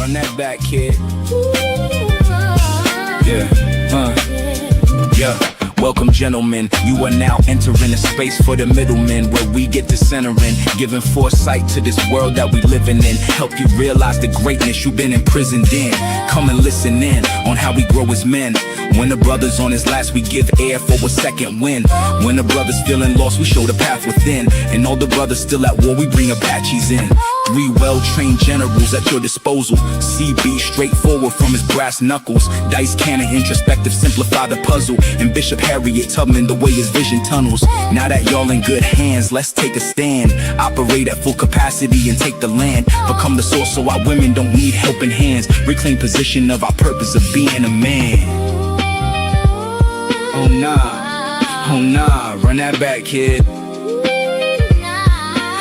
run that back, kid. Yeah. Welcome, gentlemen. You are now entering a space for the middlemen, where we get to centering, giving foresight to this world that we living in. Help you realize the greatness you've been imprisoned in. Come and listen in on how we grow as men. When the brother's on his last, we give air for a second wind. When the brother's feeling lost, we show the path within. And all the brothers still at war, we bring Apaches in. 3 well-trained generals at your disposal. CB straightforward from his brass knuckles. Dice cannon introspective, simplify the puzzle. And Bishop Harriet Tubman, the way his vision tunnels. Now that y'all in good hands, let's take a stand. Operate at full capacity and take the land. Become the source so our women don't need helping hands. Reclaim position of our purpose of being a man. Oh nah, run that back, kid.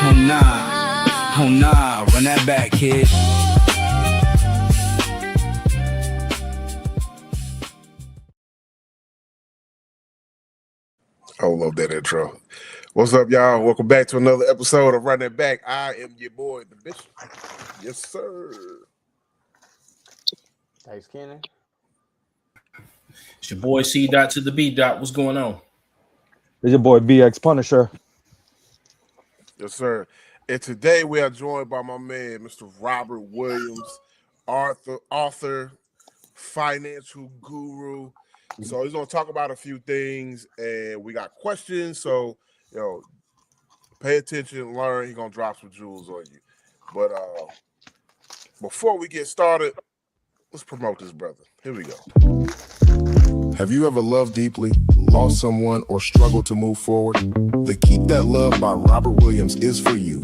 Oh nah, run that back, kid. I love that intro. What's up, y'all? Welcome back to another episode of Run That Back. I am your boy, the Bishop. Yes, sir. Thanks, Kenny. It's your boy C. Dot to the B. Dot. What's going on? It's your boy BX Punisher. Yes, sir. And today we are joined by my man, Mr. Robert Williams, author, financial guru. So he's going to talk about a few things, and we got questions. So, pay attention, learn. He's going to drop some jewels on you. But before we get started, let's promote this brother. Here we go. Have you ever loved deeply, lost someone, or struggled to move forward? The Keep That Love by Robert Williams is for you.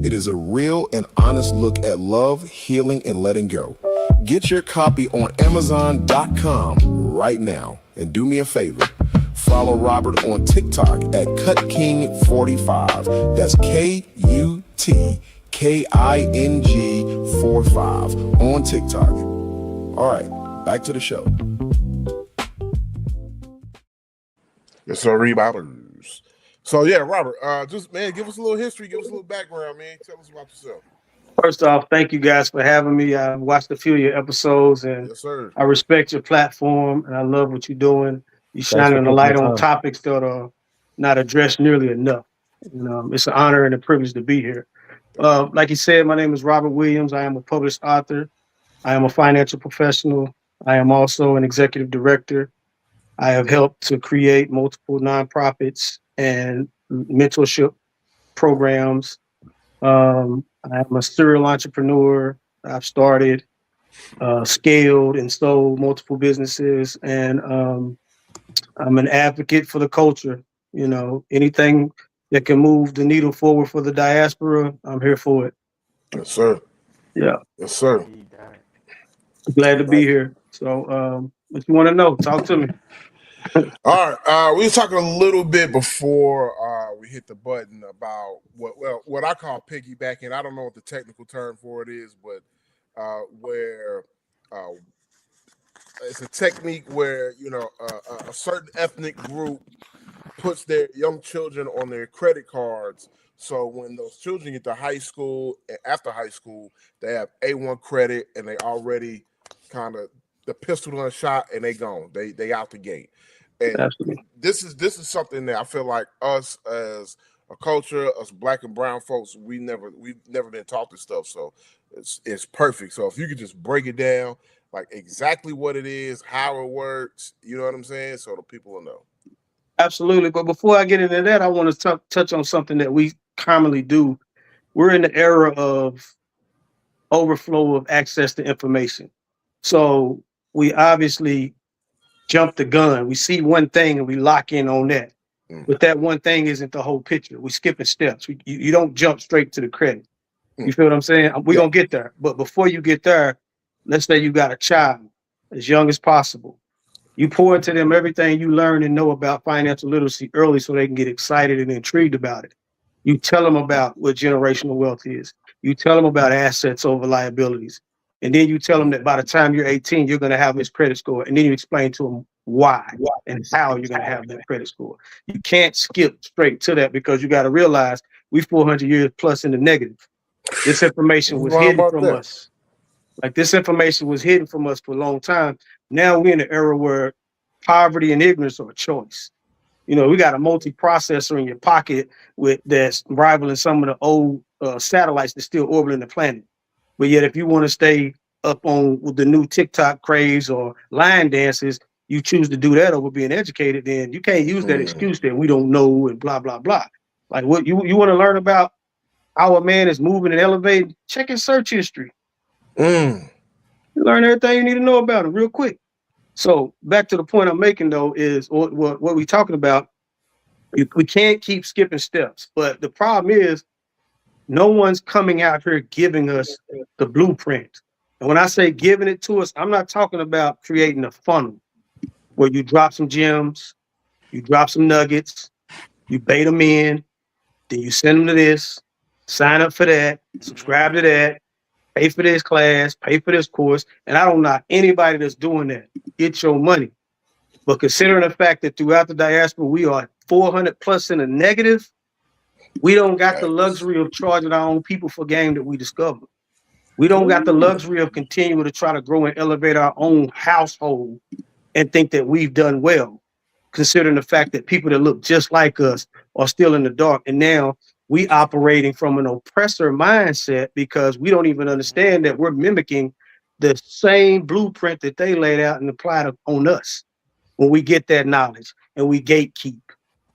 It is a real and honest look at love, healing, and letting go. Get your copy on Amazon.com right now. And do me a favor, follow Robert on TikTok at CutKing45. That's KUTKING 45 on TikTok. All right, back to the show. Yes, sir, rebounders. So yeah, Robert, just man, give us a little history, give us a little background, man. Tell us about yourself. First off, thank you guys for having me. I watched a few of your episodes, and yes, sir. I respect your platform, and I love what you're doing. You're shining a light on topics that are not addressed nearly enough. It's an honor and a privilege to be here. Like you said, my name is Robert Williams. I am a published author. I am a financial professional. I am also an executive director. I have helped to create multiple nonprofits and mentorship programs. I'm a serial entrepreneur. I've started, scaled, and sold multiple businesses, and I'm an advocate for the culture. Anything that can move the needle forward for the diaspora, I'm here for it. Yes, sir. Yeah. Yes, sir. Glad to be here. So, what you want to know? Talk to me. All right. We were talking a little bit before we hit the button about what I call piggybacking. I don't know what the technical term for it is, but where it's a technique where a certain ethnic group puts their young children on their credit cards. So when those children get to high school, after high school, they have A1 credit, and they already kind of the pistol on a shot, and they gone. They out the gate. And Absolutely. This is something that I feel like us as a culture, us Black and brown folks, we've never been taught this stuff. So it's perfect. So if you could just break it down, like exactly what it is, how it works, you know what I'm saying, so the people will know. Absolutely. But before I get into that, I want to touch on something that we commonly do. We're in the era of overflow of access to information. So we obviously jump the gun. We see one thing and we lock in on that. But that one thing isn't the whole picture. We're skipping steps. You don't jump straight to the credit. You feel what I'm saying? We're going to get there. But before you get there, let's say you got a child as young as possible. You pour into them everything you learn and know about financial literacy early so they can get excited and intrigued about it. You tell them about what generational wealth is. You tell them about assets over liabilities. And then you tell them that by the time you're 18, you're going to have this credit score. And then you explain to them why and how you're going to have that credit score. You can't skip straight to that because you got to realize we 400 years plus in the negative. This information was hidden from us. Like this information was hidden from us for a long time. Now we're in an era where poverty and ignorance are a choice. You know, we got a multi-processor in your pocket that's rivaling some of the old satellites that still orbiting the planet. But yet, if you want to stay up on with the new TikTok craze or line dances, you choose to do that over being educated, then you can't use that excuse that we don't know and blah, blah, blah. Like what you want to learn about how a man is moving and elevating, check his search history. You learn everything you need to know about him real quick. So back to the point I'm making, though, is what we're talking about. We can't keep skipping steps. But the problem is no one's coming out here giving us the blueprint. And when I say giving it to us, I'm not talking about creating a funnel where you drop some gems, you drop some nuggets, you bait them in, then you send them to this, sign up for that, subscribe to that, pay for this class, pay for this course. And I don't knock anybody that's doing that. Get your money. But considering the fact that throughout the diaspora, we are 400 plus in a negative, we don't got the luxury of charging our own people for game that we discover. We don't got the luxury of continuing to try to grow and elevate our own household and think that we've done well, considering the fact that people that look just like us are still in the dark. And now we operating from an oppressor mindset because we don't even understand that we're mimicking the same blueprint that they laid out and applied on us. When we get that knowledge and we gatekeep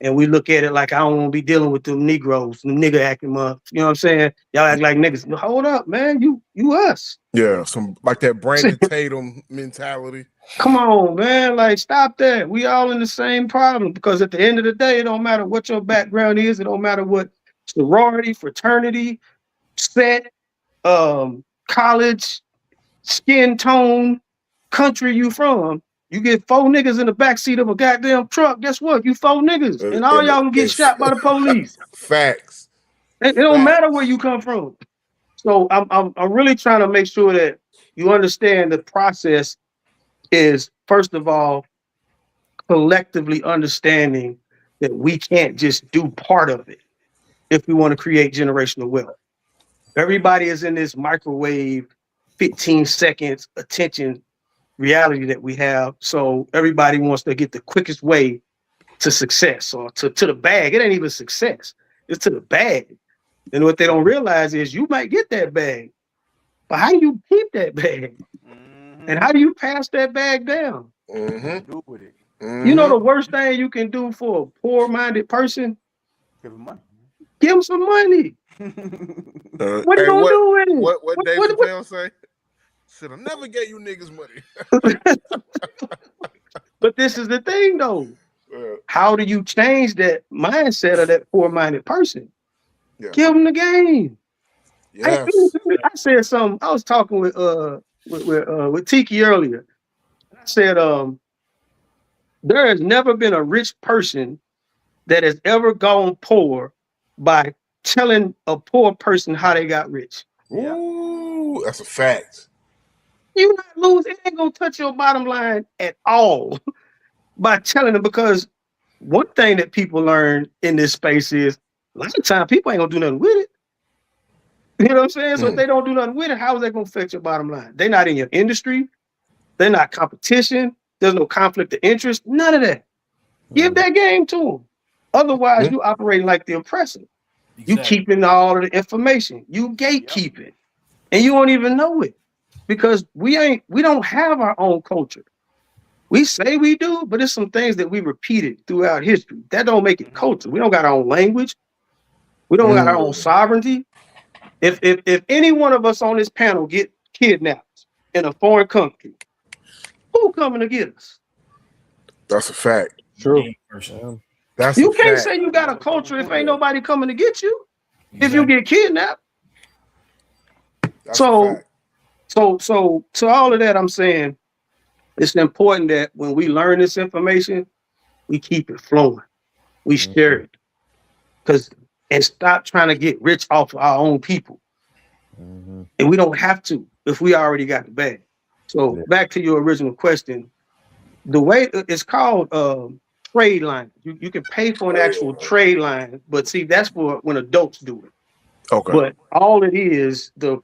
and we look at it like I don't want to be dealing with them Negroes, the nigga acting up. You know what I'm saying? Y'all act like niggas. Hold up, man. You us. Yeah, some like that Brandon Tatum mentality. Come on, man. Like, stop that. We all in the same problem because at the end of the day, it don't matter what your background is. It don't matter what sorority, fraternity, set, college, skin tone, country you from. You get 4 niggas in the backseat of a goddamn truck. Guess what? You 4 niggas, and all y'all can get shot by the police. Facts. It don't matter where you come from. So I'm really trying to make sure that you understand the process is, first of all, collectively understanding that we can't just do part of it if we want to create generational wealth. Everybody is in this microwave, 15 seconds attention reality that we have. So everybody wants to get the quickest way to success or to the bag. It ain't even success. It's to the bag. And what they don't realize is you might get that bag, but how do you keep that bag? And how do you pass that bag down? Do with it. You know the worst thing you can do for a poor-minded person? Give him money. Give them some money. What are you gonna do with it? What Dave Chappelle say? Should have never gave you niggas money. But this is the thing, though. How do you change that mindset of that poor-minded person? Yeah. Give them the game. Yes. I said something. I was talking with Tiki earlier. I said, there has never been a rich person that has ever gone poor by telling a poor person how they got rich. Ooh, that's a fact. You not lose. It ain't gonna touch your bottom line at all by telling them, because one thing that people learn in this space is a lot of time people ain't gonna do nothing with it. You know what I'm saying? So if they don't do nothing with it, how is that gonna affect your bottom line? They're not in your industry. They're not competition. There's no conflict of interest. None of that. Give that game to them. Otherwise, you operating like the oppressor. Exactly. You keeping all of the information. You gatekeep it, and you won't even know it because we don't have our own culture. We say we do, but it's some things that we repeated throughout history. That don't make it culture. We don't got our own language. We don't got our own sovereignty. If any one of us on this panel get kidnapped in a foreign country, who coming to get us? That's a fact. True. That's you can't say you got a culture if ain't nobody coming to get you. Exactly. If you get kidnapped. That's so to all of that, I'm saying it's important that when we learn this information, we keep it flowing. We share it. And stop trying to get rich off of our own people. And we don't have to if we already got the bag. So back to your original question, the way it's called trade line. You can pay for an actual trade line, but see, that's for when adults do it. Okay. But all it is, the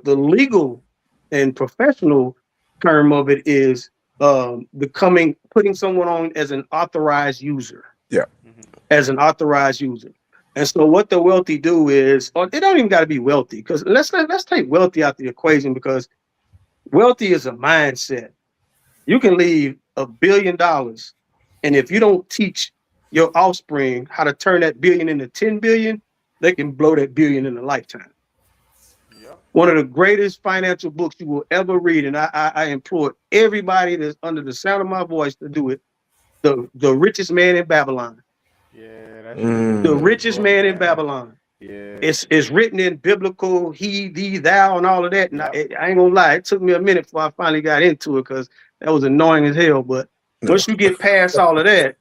legal and professional term of it is putting someone on as an authorized user. Yeah. As an authorized user. And so what the wealthy do is, or they don't even got to be wealthy, because let's take wealthy out the equation, because wealthy is a mindset. You can leave $1 billion, and if you don't teach your offspring how to turn that billion into 10 billion, they can blow that billion in a lifetime. Yep. One of the greatest financial books you will ever read, and I implore everybody that's under the sound of my voice to do it. The Richest Man in Babylon. Yeah, that's The Richest Man in Babylon. Yeah. It's written in biblical he, thee, thou, and all of that. And Yep. I ain't gonna lie, it took me a minute before I finally got into it, because that was annoying as hell. But once you get past all of that,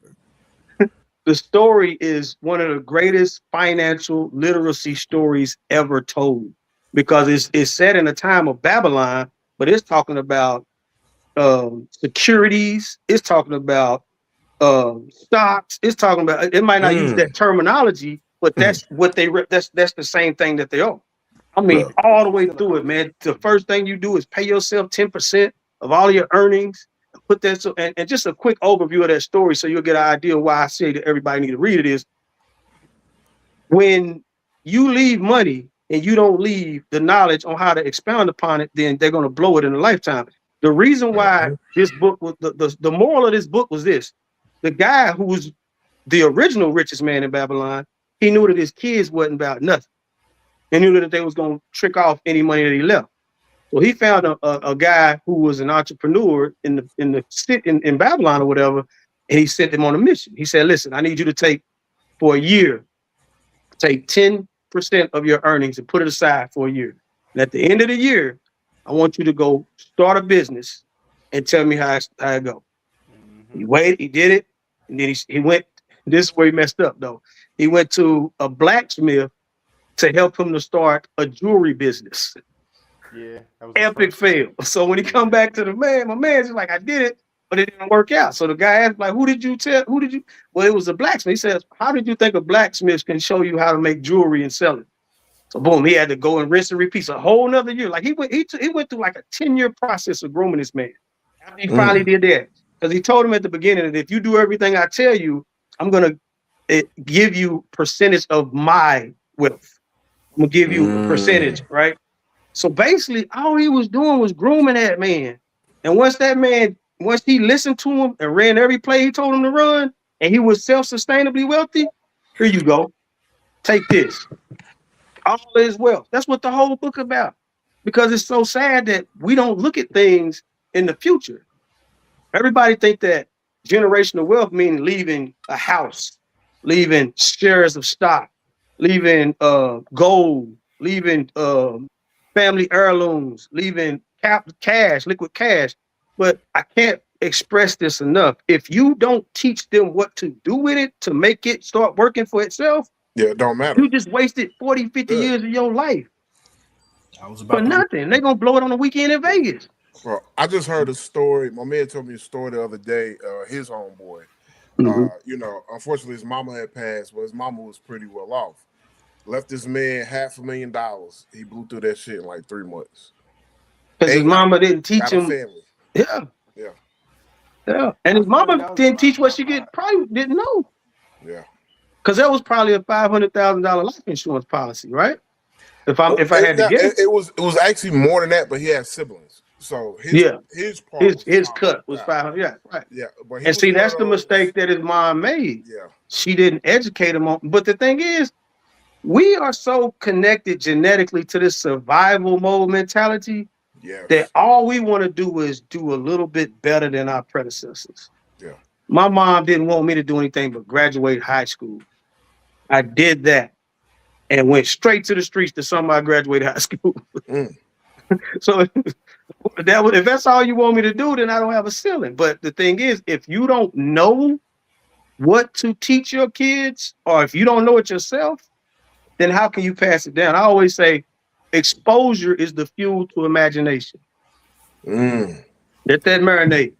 the story is one of the greatest financial literacy stories ever told, because it's set in a time of Babylon, but it's talking about securities. It's talking about stocks. It's talking about, it might not use that terminology, but that's what that's the same thing that they are. I mean, all the way through it, man. The first thing you do is pay yourself 10% of all of your earnings. Put that, so and just a quick overview of that story, so you'll get an idea of why I say that everybody need to read it. Is when you leave money and you don't leave the knowledge on how to expound upon it, then they're going to blow it in a lifetime. The reason why this book was the moral of this book was this: the guy who was the original richest man in Babylon, he knew that his kids wasn't about nothing. He knew that they was going to trick off any money that he left. So he found a guy who was an entrepreneur in Babylon or whatever, and he sent him on a mission. He said, "Listen, I need you to take 10% of your earnings and put it aside for a year. And at the end of the year, I want you to go start a business and tell me how it go." He waited, he did it, and then he went. This is where he messed up, though. He went to a blacksmith to help him to start a jewelry business. Yeah, that was Epic fail. So when he come back to my man's just like, "I did it, but it didn't work out." So the guy asked, like, who did you? Well, it was a blacksmith. He says, "How did you think a blacksmith can show you how to make jewelry and sell it?" So boom, he had to go and rinse and repeat a whole nother year. Like he went through like a 10-year process of grooming this man. After he finally did that, because he told him at the beginning that if you do everything I tell you, I'm gonna give you percentage of my wealth. I'm gonna give you a percentage, right? So basically, all he was doing was grooming that man. And once he listened to him and ran every play he told him to run, and he was self-sustainably wealthy, here you go. Take this. All is wealth. That's what the whole book about. Because it's so sad that we don't look at things in the future. Everybody think that generational wealth means leaving a house, leaving shares of stock, leaving gold, leaving family heirlooms, leaving cash, liquid cash. But I can't express this enough. If you don't teach them what to do with it to make it start working for itself, it don't matter. you just wasted 40, 50 years of your life for nothing. They're going to blow it on the weekend in Vegas. Well, I just heard a story. My man told me a story the other day. His homeboy, unfortunately his mama had passed, but his mama was pretty well off. Left this man $500,000. He blew through that shit in like 3 months. Because his mama didn't teach him. Family. Yeah. And his mama didn't teach what she probably didn't know. Yeah. Because that was probably a $500,000 life insurance policy, right? If I had to guess, it was actually more than that, but he had siblings. So his cut was 500. Yeah, right. Yeah, but and see, that's the mistake that his mom made. Yeah, she didn't educate him on. But the thing is, we are so connected genetically to this survival mode mentality that all we want to do is do a little bit better than our predecessors. Yeah, my mom didn't want me to do anything but graduate high school. I did that and went straight to the streets to somebody graduated high school. So if that's all you want me to do, then I don't have a ceiling. But the thing is, if you don't know what to teach your kids, or if you don't know it yourself, then how can you pass it down? I always say exposure is the fuel to imagination. Let that marinate.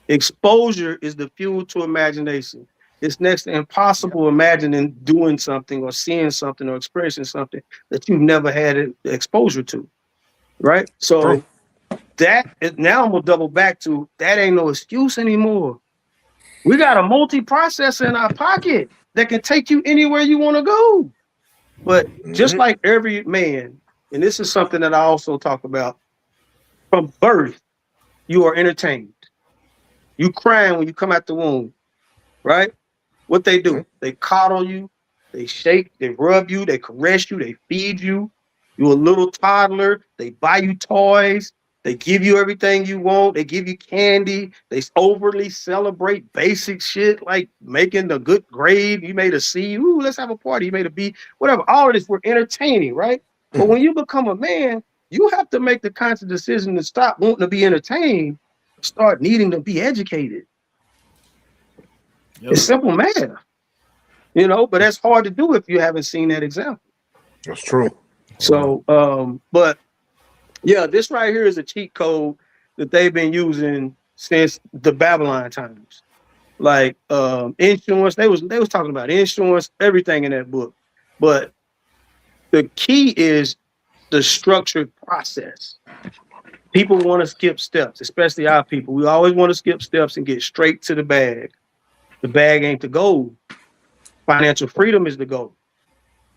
Exposure is the fuel to imagination. It's next to impossible imagining doing something or seeing something or experiencing something that you've never had exposure to. Right? So Now I'm gonna double back to that ain't no excuse anymore. We got a multi-processor in our pocket that can take you anywhere you want to go. But just like every man, and this is something that I also talk about, from birth, you are entertained. You crying when you come out the womb, right? What they do, they coddle you, they shake, they rub you, they caress you, they feed you. You're a little toddler. They buy you toys. They give you everything you want. They give you candy. They overly celebrate basic shit like making a good grade. You made a C. Ooh, let's have a party. You made a B. Whatever. All of this, we're entertaining, right? But when you become a man, you have to make the conscious decision to stop wanting to be entertained, start needing to be educated. It's simple math, but that's hard to do if you haven't seen that example. That's true. So, but yeah, this right here is a cheat code that they've been using since the Babylon times. Like insurance, they was talking about insurance, everything in that book. But the key is the structured process. People want to skip steps, especially our people. We always want to skip steps and get straight to the bag. The bag ain't the goal. Financial freedom is the goal.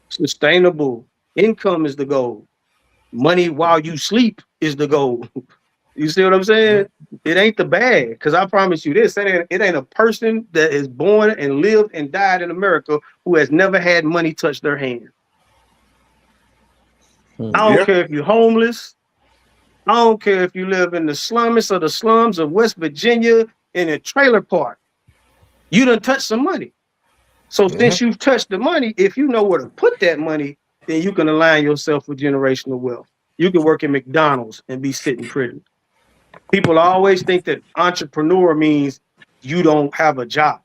Sustainable income is the goal. Money while you sleep is the goal. You see what I'm saying? It ain't the bag. Because I promise you this, it ain't a person that is born and lived and died in America who has never had money touch their hand. I don't care if you're homeless. I don't care if you live in the slums of West Virginia in a trailer park. You done touched some money. So since you've touched the money, if you know where to put that money, then you can align yourself with generational wealth. You can work at McDonald's and be sitting pretty. People always think that entrepreneur means you don't have a job.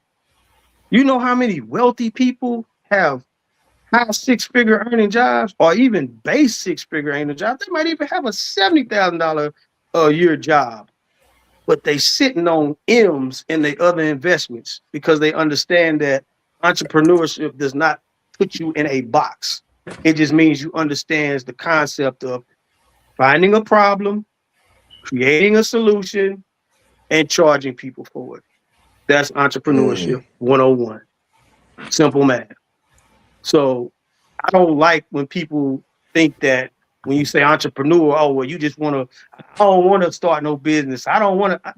You know how many wealthy people have high six-figure earning jobs or even base six-figure earning jobs? They might even have a $70,000 a year job, but they sitting on M's in their other investments because they understand that entrepreneurship does not put you in a box. It just means you understand the concept of finding a problem, creating a solution, and charging people for it. That's entrepreneurship 101. Simple math. So I don't like when people think that when you say entrepreneur, oh, well, you just want to, I don't want to start no business. I don't want to,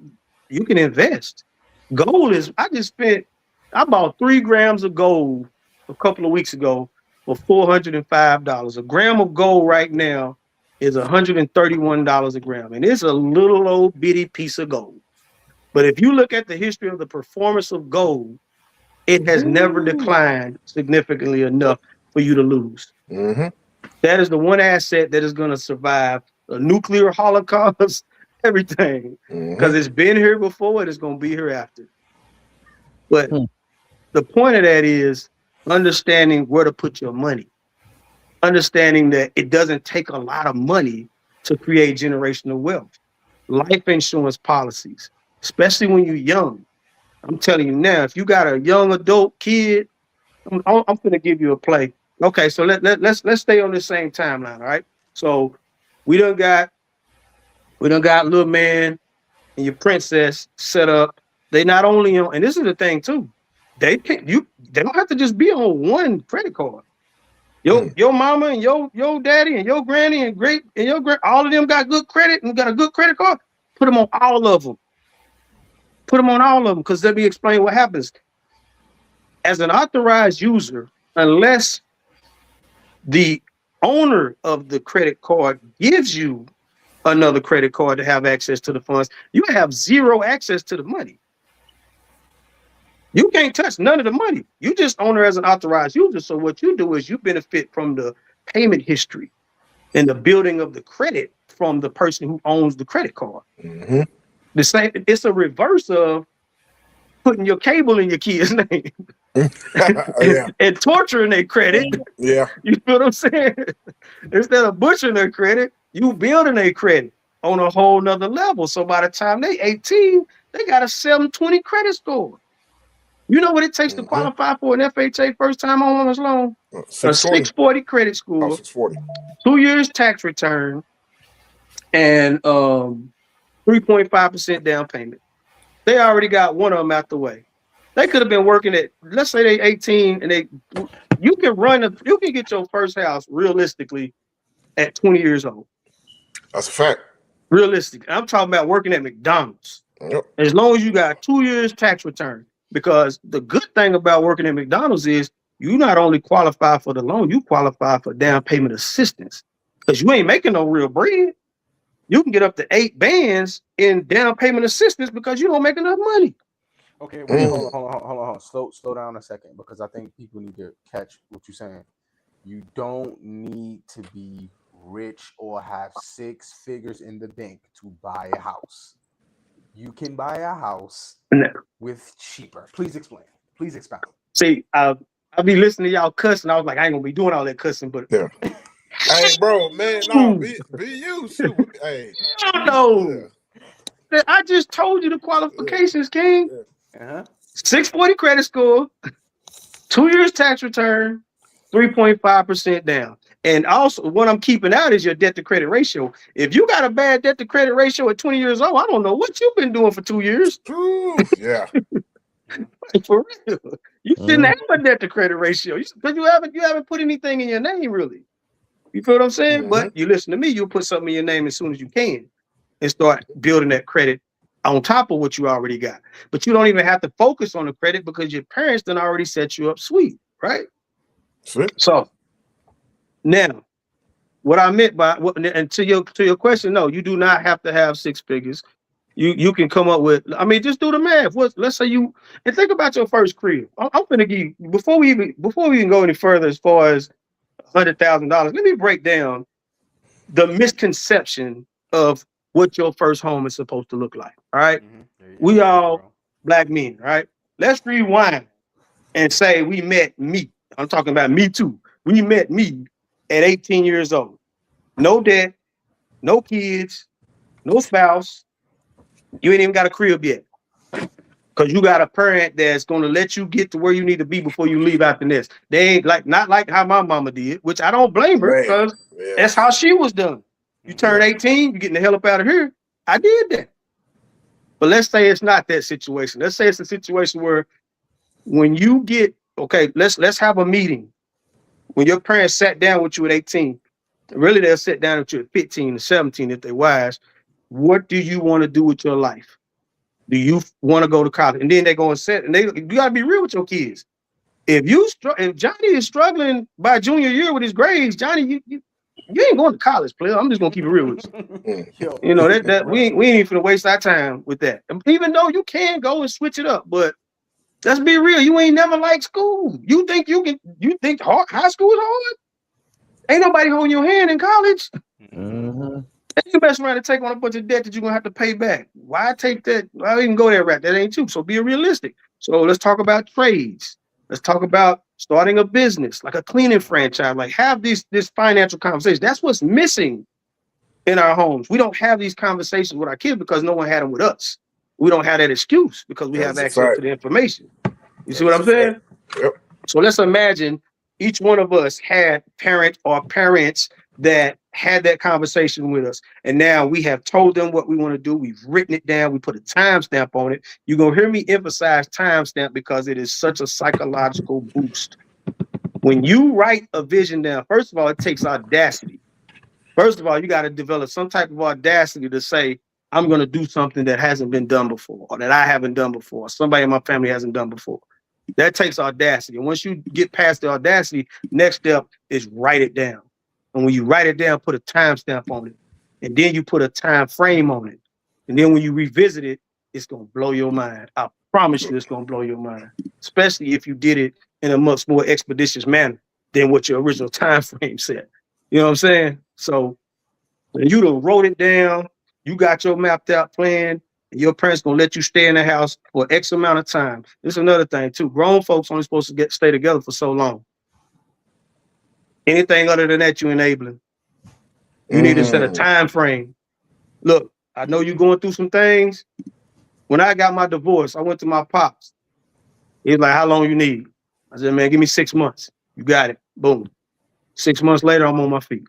you can invest. Gold is, I bought 3 grams of gold a couple of weeks ago for $405. A gram of gold right now is $131 a gram. And it's a little old bitty piece of gold. But if you look at the history of the performance of gold, it has never declined significantly enough for you to lose. That is the one asset that is going to survive a nuclear holocaust, everything. Because it's been here before and it's going to be here after. But the point of that is understanding where to put your money. Understanding that it doesn't take a lot of money to create generational wealth. Life insurance policies, especially when you're young. I'm telling you now, if you got a young adult kid, I'm going to give you a play. Okay, so let's stay on the same timeline, all right? So we done got little man and your princess set up. They not only on, and this is the thing too, they don't have to just be on one credit card. Your mama and your daddy and your granny and great and your great, all of them got good credit and got a good credit card. Put them on all of them. Put them on all of them, because let me explain what happens. As an authorized user, unless the owner of the credit card gives you another credit card to have access to the funds, you have zero access to the money. You can't touch none of the money. You just own her as an authorized user. So what you do is you benefit from the payment history and the building of the credit from the person who owns the credit card. The same, it's a reverse of putting your cable in your kid's name and torturing their credit. Yeah. You feel what I'm saying? Instead of butchering their credit, you building their credit on a whole nother level. So by the time they 18, they got a 720 credit score. You know what it takes to qualify for an FHA first time homeowners loan? A 640 credit score, 640. 2 years tax return, and 3.5% down payment. They already got one of them out the way. They could have been working at, let's say they 18 and you can get your first house realistically at 20 years old. That's a fact. Realistic. I'm talking about working at McDonald's. Yep. As long as you got 2 years tax return. Because the good thing about working at McDonald's is you not only qualify for the loan, you qualify for down payment assistance. Because you ain't making no real bread. You can get up to 8 bands in down payment assistance because you don't make enough money. Okay, wait, hold on. Slow down a second, because I think people need to catch what you're saying. You don't need to be rich or have 6 figures in the bank to buy a house. You can buy a house with cheaper. Please explain. Please expound. See, I'll be listening to y'all cussing. I was like, I ain't gonna be doing all that cussing, but yeah. Hey, bro, man, no, be you. Shoot. Hey, no. Yeah. I just told you the qualifications, King. Uh-huh. 640 credit score, 2 years tax return, 3.5% down. And also, what I'm keeping out is your debt to credit ratio. If you got a bad debt to credit ratio at 20 years old, I don't know what you've been doing for 2 years. Yeah. Like, for real. You shouldn't have a debt to credit ratio because you haven't put anything in your name, really. You feel what I'm saying? But you listen to me, you'll put something in your name as soon as you can and start building that credit on top of what you already got. But you don't even have to focus on the credit because your parents done already set you up sweet, right? Sweet. So now, what I meant by and to your question, no, you do not have to have 6 figures. You can come up with, I mean, just do the math. Let's say you and think about your first crib. I'm gonna give you before we even go any further as far as $100,000. Let me break down the misconception of what your first home is supposed to look like. All right. We all black men, right? Let's rewind and say we met me. I'm talking about me too. We met me at 18 years old. No debt, no kids, no spouse. You ain't even got a crib yet. Because you got a parent that's going to let you get to where you need to be before you leave out the nest. They ain't not like how my mama did, which I don't blame her because that's how she was done. You turn 18, you getting the hell up out of here. I did that. But let's say it's not that situation. Let's say it's a situation where when you get, okay, let's have a meeting. When your parents sat down with you at 18, really they'll sit down with you at 15 or 17 if they're wise. What do you want to do with your life? Do you want to go to college? And then they go and set, and you got to be real with your kids. If Johnny is struggling by junior year with his grades, Johnny, you ain't going to college, player. I'm just gonna keep it real with you. You know that we ain't finna waste our time with that. And even though you can go and switch it up, but let's be real. You ain't never liked school. You think high school is hard? Ain't nobody holding your hand in college. You mess around and take on a bunch of debt that you're gonna have to pay back. Why take that? Why even go there, right? That ain't you. So be realistic. So let's talk about trades. Let's talk about starting a business, like a cleaning franchise. Like have this financial conversation. That's what's missing in our homes. We don't have these conversations with our kids because no one had them with us. We don't have that excuse because we have access to the information. You see what I'm saying? Yep. So let's imagine each one of us had parents that had that conversation with us. And now we have told them what we want to do. We've written it down. We put a timestamp on it. You're going to hear me emphasize timestamp because it is such a psychological boost. When you write a vision down, first of all, it takes audacity. First of all, you got to develop some type of audacity to say, I'm going to do something that hasn't been done before, or that I haven't done before, or somebody in my family hasn't done before. That takes audacity. And once you get past the audacity, next step is write it down. And when you write it down, put a timestamp on it. And then you put a time frame on it. And then when you revisit it, it's going to blow your mind. I promise you it's going to blow your mind, especially if you did it in a much more expeditious manner than what your original time frame said. You know what I'm saying? So when you done wrote it down, you got your mapped out plan, and your parents going to let you stay in the house for X amount of time. This is another thing, too. Grown folks only supposed to stay together for so long. Anything other than that, you enabling. You need to set a time frame. Look, I know you're going through some things. When I got my divorce, I went to my pops. He's like, how long you need? I said, man, give me 6 months. You got it. Boom. 6 months later, I'm on my feet.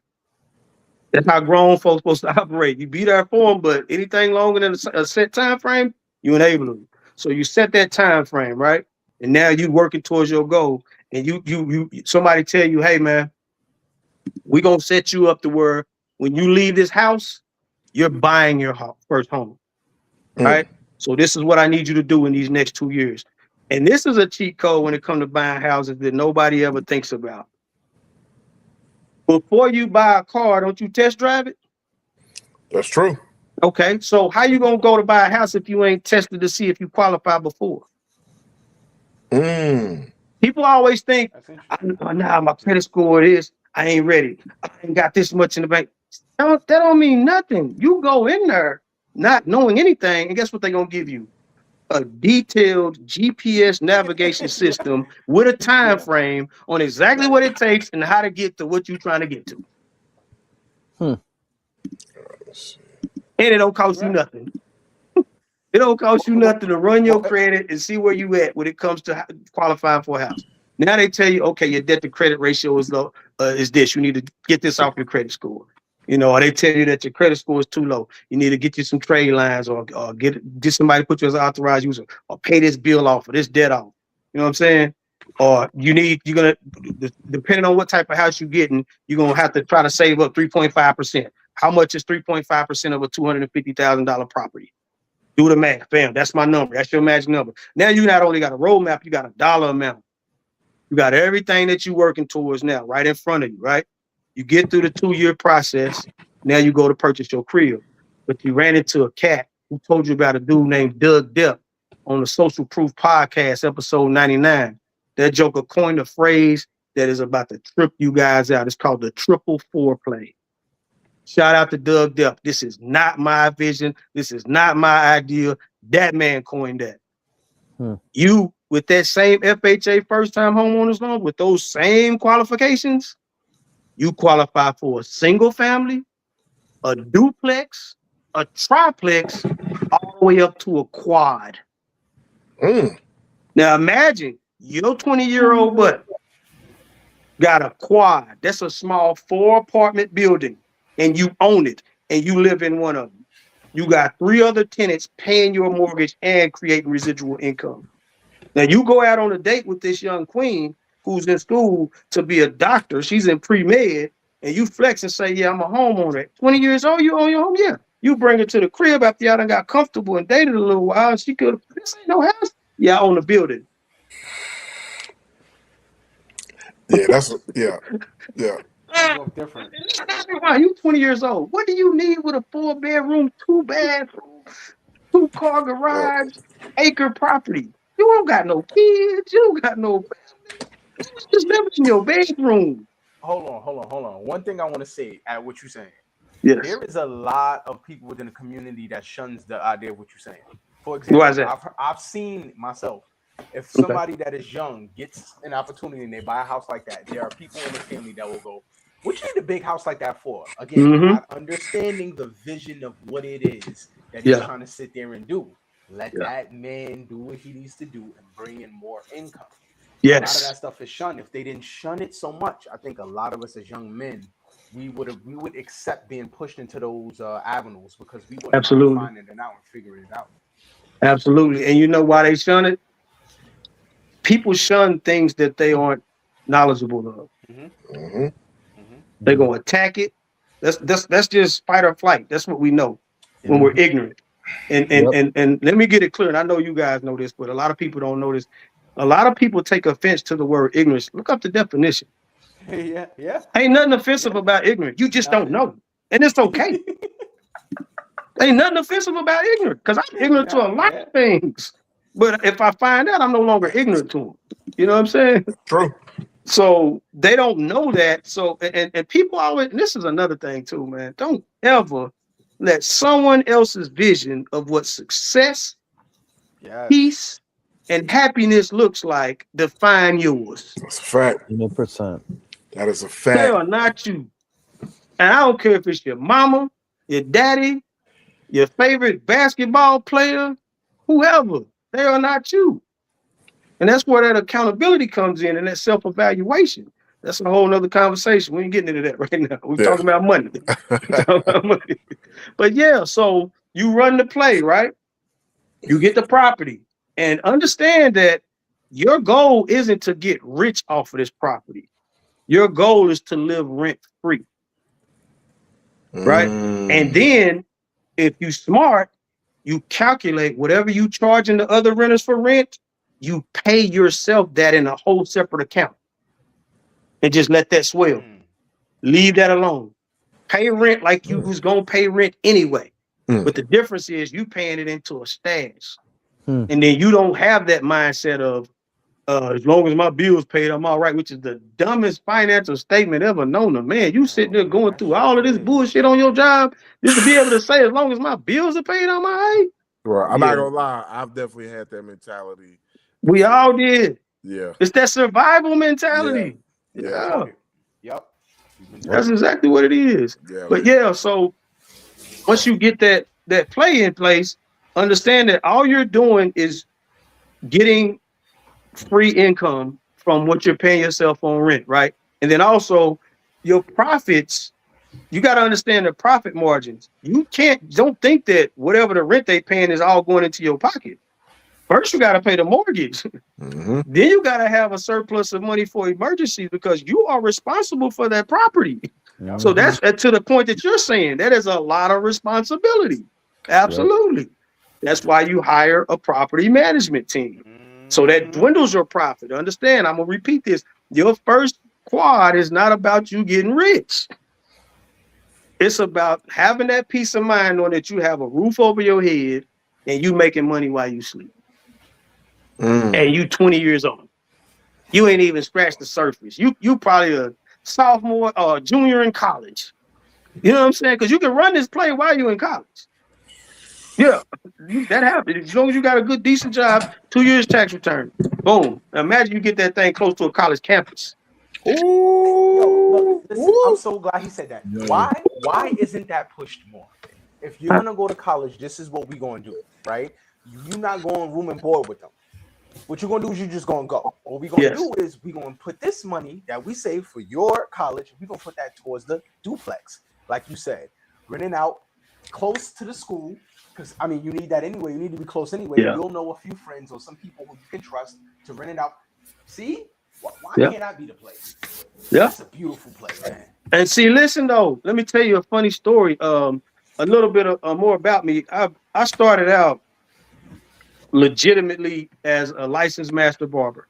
That's how grown folks supposed to operate. You be there for them, but anything longer than a set time frame, you enable them. So you set that time frame, right? And now you working towards your goal. And you somebody tell you, hey man, we're gonna set you up to where when you leave this house, you're buying your first home. Right? So this is what I need you to do in these next 2 years. And this is a cheat code when it comes to buying houses that nobody ever thinks about. Before you buy a car, don't you test drive it? That's true. Okay, so how you gonna go to buy a house if you ain't tested to see if you qualify before? People always think, nah, my credit score is, I ain't ready. I ain't got this much in the bank. That don't mean nothing. You go in there not knowing anything, and guess what they're gonna give you? A detailed GPS navigation system with a time frame on exactly what it takes and how to get to what you're trying to get to. And it don't cost you nothing. It don't cost you nothing to run your credit and see where you at when it comes to qualifying for a house. Now they tell you, okay, your debt to credit ratio is low. Is this? You need to get this off your credit score. You know, or they tell you that your credit score is too low. You need to get you some trade lines or get somebody to put you as an authorized user or pay this bill off or this debt off. You know what I'm saying? Or you're gonna, depending on what type of house you're getting, you're gonna have to try to save up 3.5%. How much is 3.5% of a $250,000 property? Do the math. Bam, that's my number. That's your magic number. Now you not only got a roadmap, you got a dollar amount. You got everything that you're working towards now right in front of you, right? You get through the 2-year process. Now you go to purchase your crib. But you ran into a cat who told you about a dude named Doug Depp on the Social Proof Podcast, episode 99. That joker coined a phrase that is about to trip you guys out. It's called the triple foreplay. Shout out to Doug Depp. This is not my vision. This is not my idea. That man coined that. You, with that same FHA first-time homeowners loan, with those same qualifications, you qualify for a single family, a duplex, a triplex, all the way up to a quad. Now imagine your 20-year-old butt got a quad. That's a small 4-apartment building, and you own it, and you live in one of them. You got 3 other tenants paying your mortgage and creating residual income. Now you go out on a date with this young queen who's in school to be a doctor. She's in pre-med, and you flex and say, yeah, I'm a homeowner. At 20 years old, you own your home? Yeah. You bring her to the crib after y'all done got comfortable and dated a little while, and she could, this ain't no house. Yeah, I own the building. Yeah, yeah. Different. You 20 years old. What do you need with a 4-bedroom, 2-bathroom, 2-car garage, acre property? You don't got no kids. You don't got no family. You just living in your bedroom. Hold on. One thing I want to say at what you're saying. Yes. There is a lot of people within the community that shuns the idea of what you're saying. For example, why is that? I've seen myself. If somebody that is young gets an opportunity and they buy a house like that, there are people in the family that will go, what you need a big house like that for? Again, not understanding the vision of what it is that he's trying to sit there and do. Let that man do what he needs to do and bring in more income. Yes. A lot of that stuff is shunned. If they didn't shun it so much, I think a lot of us as young men, we would accept being pushed into those avenues because we wouldn't mind finding it out and figuring it out. Absolutely. And you know why they shun it? People shun things that they aren't knowledgeable of. They're gonna attack it. That's just fight or flight. That's what we know when we're ignorant. And let me get it clear. And I know you guys know this, but a lot of people don't know this. A lot of people take offense to the word ignorance. Look up the definition. Yeah. Ain't nothing offensive about ignorant. You just don't know, and it's okay. Ain't nothing offensive about ignorant because I'm ignorant to a lot of things. But if I find out, I'm no longer ignorant to them. You know what I'm saying? True. So they don't know that. So and people always, and this is another thing too, man. Don't ever let someone else's vision of what success, peace, and happiness looks like define yours. That's a fact. 100%. That is a fact. They are not you. And I don't care if it's your mama, your daddy, your favorite basketball player, whoever. They are not you. And that's where that accountability comes in and that self-evaluation. That's a whole nother conversation. We ain't getting into that right now. We're talking about money. But yeah, so you run the play, right? You get the property, and understand that your goal isn't to get rich off of this property. Your goal is to live rent free, right? And then if you smart, you calculate whatever you charging the other renters for rent, you pay yourself that in a whole separate account and just let that swell. Leave that alone. Pay rent like you was gonna pay rent anyway. But the difference is you paying it into a stash. And then you don't have that mindset of as long as my bills paid, I'm all right, which is the dumbest financial statement ever known to man. You sitting there going through all of this bullshit on your job just to be able to say, as long as my bills are paid, I'm all right. Well, I'm not gonna lie, I've definitely had that mentality. We all did. Yeah. It's that survival mentality. Yeah. Yep. That's exactly what it is. Yeah, but yeah, so once you get that play in place, understand that all you're doing is getting free income from what you're paying yourself on rent, right? And then also your profits, you got to understand the profit margins. You don't think that whatever the rent they paying is all going into your pocket. First, you got to pay the mortgage. Then you got to have a surplus of money for emergencies because you are responsible for that property. So that's to the point that you're saying. That is a lot of responsibility. Absolutely. That's why you hire a property management team. So that dwindles your profit. Understand? I'm going to repeat this. Your first quad is not about you getting rich. It's about having that peace of mind knowing that you have a roof over your head and you making money while you sleep. And you 20 years old. You ain't even scratched the surface. You probably a sophomore or junior in college. You know what I'm saying? Because you can run this play while you're in college. Yeah, that happens. As long as you got a good, decent job, 2 years tax return. Boom. Now imagine you get that thing close to a college campus. Yo, listen, I'm so glad he said that. Why isn't that pushed more? If you're gonna go to college, this is what we're gonna do, right? You're not going room and board with them. What you're gonna do is you're just gonna go. What we're gonna do is we're gonna put this money that we save for your college, we're gonna put that towards the duplex, like you said, renting out close to the school. Because I mean, you need that anyway. You need to be close anyway. You'll know a few friends or some people who you can trust to rent it out. See, why can't I be the place? Yeah, it's a beautiful place, man. And see, listen though, let me tell you a funny story. A little bit more about me. I started out legitimately as a licensed master barber.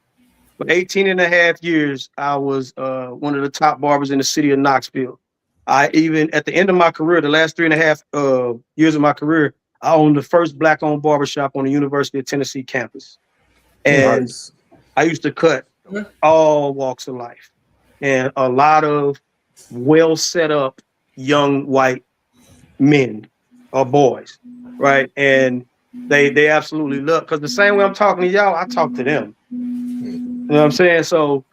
For 18 and a half years, I was one of the top barbers in the city of Knoxville. I even at the end of my career, the last 3.5 years of my career, I owned the first black-owned barbershop on the University of Tennessee campus. And I used to cut all walks of life and a lot of well set up young white men or boys, right? And they absolutely love, because the same way I'm talking to y'all, I talk to them. You know what I'm saying? So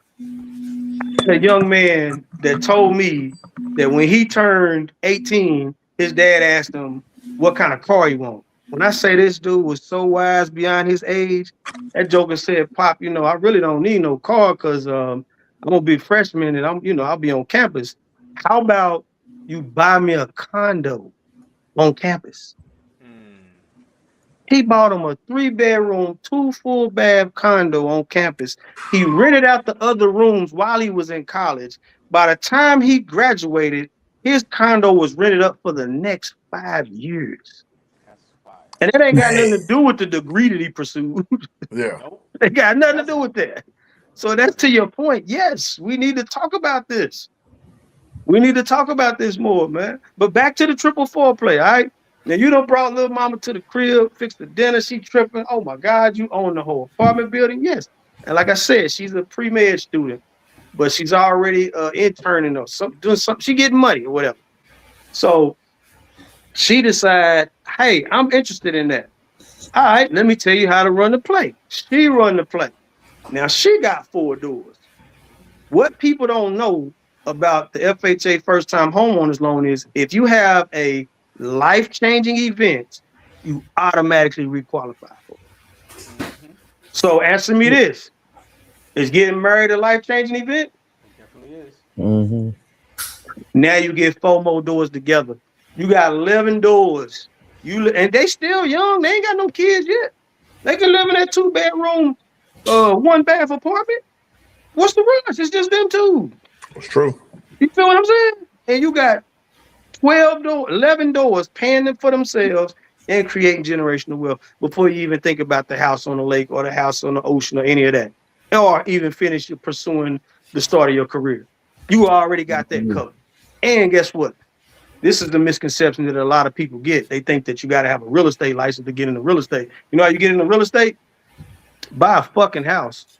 a young man that told me that when he turned 18, his dad asked him what kind of car he wanted. When I say this dude was so wise beyond his age, that joker said, "Pop, I really don't need no car because I'm gonna be a freshman and I'll be on campus. How about you buy me a condo on campus?" He bought him a 3-bedroom, 2 full bath condo on campus. He rented out the other rooms while he was in college. By the time he graduated, his condo was rented up for the next 5 years. And that ain't got nothing to do with the degree that he pursued. It got nothing to do with that. So that's to your point. Yes, we need to talk about this. We need to talk about this more, man. But back to the 444 play, all right? Now, you done brought little mama to the crib, fixed the dinner, she tripping. Oh, my God, you own the whole apartment building? Yes. And like I said, she's a pre-med student, but she's already interning or doing something. She getting money or whatever. So she decided, hey, I'm interested in that. All right, let me tell you how to run the play. She run the play. Now, she got 4 doors. What people don't know about the FHA first-time homeowners loan is if you have a life-changing event, you automatically requalify for it. So answer me this. Is getting married a life-changing event? It definitely Mm-hmm. Now you get 4 more doors together. You got 11 doors. And they still young. They ain't got no kids yet. They can live in that 2-bedroom, 1-bath apartment. What's the rush? It's just them two. It's true. You feel what I'm saying? And you got 11 doors paying them for themselves and creating generational wealth before you even think about the house on the lake or the house on the ocean or any of that, or even finish pursuing the start of your career. You already got that covered. And guess what? This is the misconception that a lot of people get. They think that you got to have a real estate license to get into real estate. You know how you get into real estate? Buy a fucking house.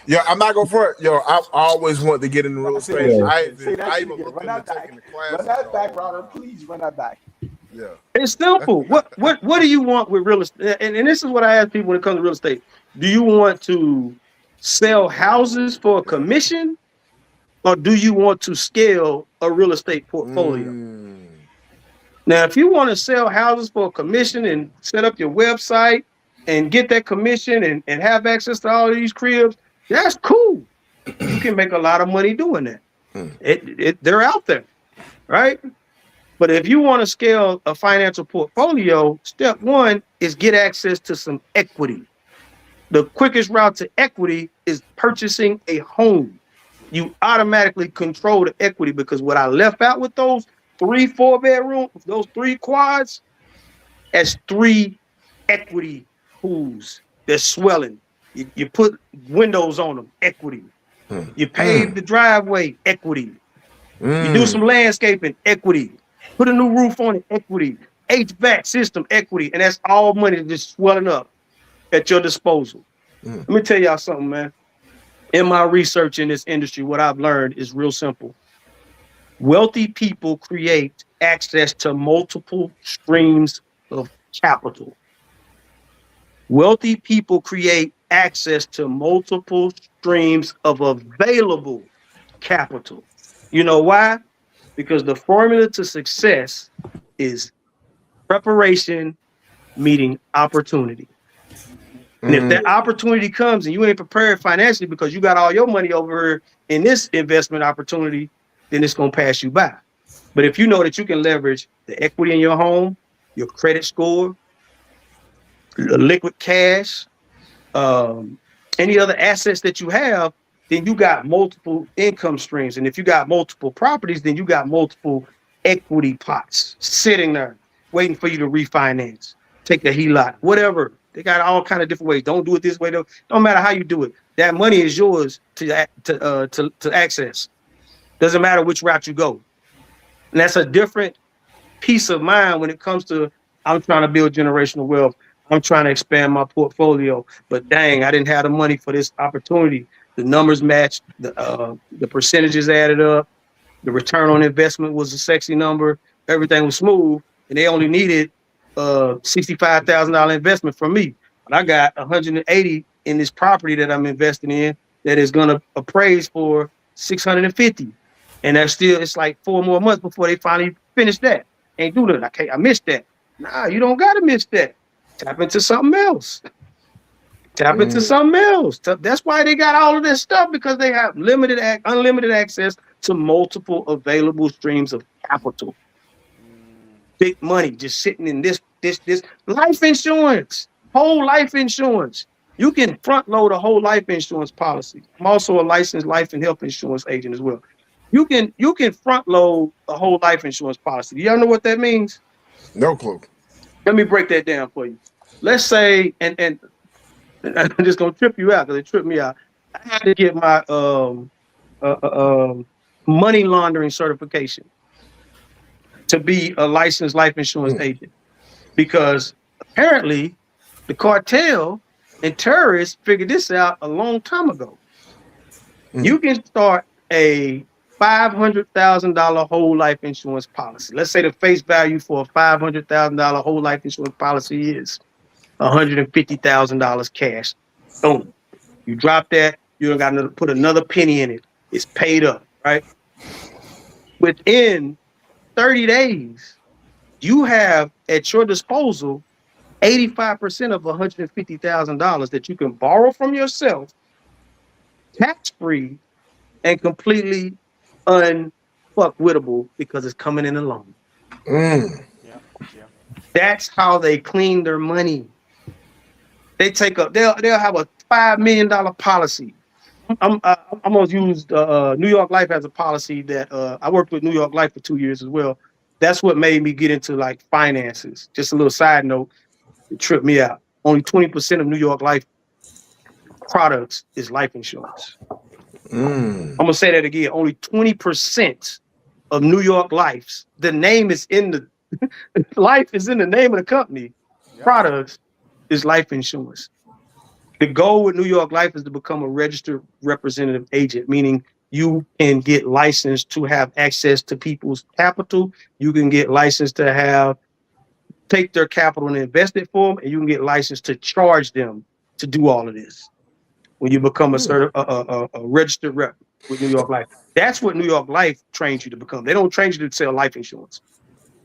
Yeah, I'm not going for it. Yo, I've always wanted to get into real estate. Yeah. I Say that even shit again. looked Run into that taking the back. class. Run that back, Robert. Please run that back. Yeah. It's simple. What do you want with real estate? And this is what I ask people when it comes to real estate. Do you want to sell houses for a commission, or do you want to scale a real estate portfolio? Now, if you want to sell houses for a commission and set up your website and get that commission and have access to all of these cribs, that's cool. You can make a lot of money doing that. They're out there, right? But if you want to scale a financial portfolio, step one is get access to some equity. The quickest route to equity is purchasing a home. You automatically control the equity, because what I left out with those 3 4-bedroom, those 3 quads, as 3 equity pools. They're swelling. You put windows on them, equity. You pave the driveway, equity. You do some landscaping, equity. Put a new roof on it, equity. HVAC system, equity. And that's all money just swelling up at your disposal. Let me tell y'all something, man. In my research in this industry, what I've learned is real simple. Wealthy people create access to multiple streams of capital. Wealthy people create access to multiple streams of available capital. You know why? Because the formula to success is preparation meeting opportunity. And if that opportunity comes and you ain't prepared financially because you got all your money over here in this investment opportunity, then it's going to pass you by. But if you know that you can leverage the equity in your home, your credit score, liquid cash, any other assets that you have, then you got multiple income streams. And if you got multiple properties, then you got multiple equity pots sitting there waiting for you to refinance, take the HELOC, whatever. They got all kind of different ways. Don't do it this way. Don't matter how you do it. That money is yours to access. Doesn't matter which route you go. And that's a different peace of mind when it comes to, I'm trying to build generational wealth. I'm trying to expand my portfolio, but dang, I didn't have the money for this opportunity. The numbers matched, the percentages added up, the return on investment was a sexy number, everything was smooth, and they only needed $65,000 investment from me. But I got 180 in this property that I'm investing in that is going to appraise for 650. And that's still, it's like 4 more months before they finally finish that. Ain't do nothing. I missed that. Nah, you don't got to miss that. Tap into something else. Tap into something else. That's why they got all of this stuff, because they have unlimited access to multiple available streams of capital. Big money just sitting in this life insurance, whole life insurance. You can front load a whole life insurance policy. I'm also a licensed life and health insurance agent as well. You can front load a whole life insurance policy. Do y'all know what that means? No clue. Let me break that down for you. Let's say, and I'm just gonna trip you out because it tripped me out. I had to get my money laundering certification to be a licensed life insurance agent, because apparently the cartel and terrorists figured this out a long time ago. You can start a $500,000 whole life insurance policy. Let's say the face value for a $500,000 whole life insurance policy is $150,000 cash. Boom. You drop that, you don't got to put another penny in it. It's paid up, right? Within 30 days, you have at your disposal 85% of $150,000 that you can borrow from yourself, tax-free, and completely unfuckwittable because it's coming in alone. Mm. Yeah. That's how they clean their money. They take up. They'll have a $5 million policy. I'm gonna use New York Life as a policy that I worked with New York Life for 2 years as well. That's what made me get into like finances. Just a little side note, it tripped me out. Only 20% of New York Life products is life insurance. I'm gonna say that again. Only 20% of New York Life's, the name is in the life is in the name of the company. Products is life insurance. The goal with New York Life is to become a registered representative agent, meaning you can get licensed to have access to people's capital. You can get licensed to take their capital and invest it for them, and you can get licensed to charge them to do all of this. When you become a registered rep with New York Life, that's what New York Life trains you to become. They don't train you to sell life insurance.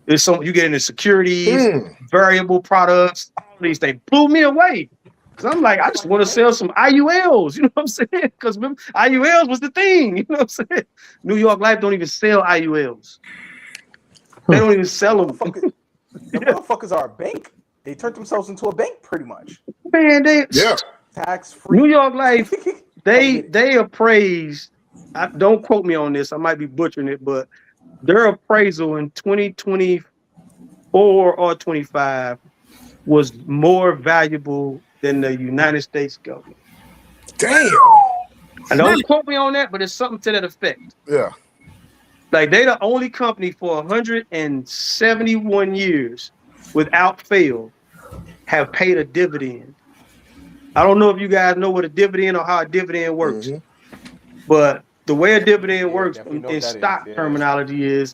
There's some you get into securities, variable products, all these things. Blew me away. Cause I'm like, I just want to sell some IULs, you know what I'm saying? Because IULs was the thing, you know what I'm saying? New York Life don't even sell IULs. They don't even sell them. The motherfuckers are a bank. They turned themselves into a bank pretty much. Man, Tax free. New York Life, they appraised. Don't quote me on this. I might be butchering it, but their appraisal in 2024 or 25 was more valuable than the United States government. Damn. And don't quote me on that, but it's something to that effect. Yeah. Like they the only company for 171 years without fail have paid a dividend. I don't know if you guys know what a dividend or how a dividend works, but the way a dividend works in stock terminology is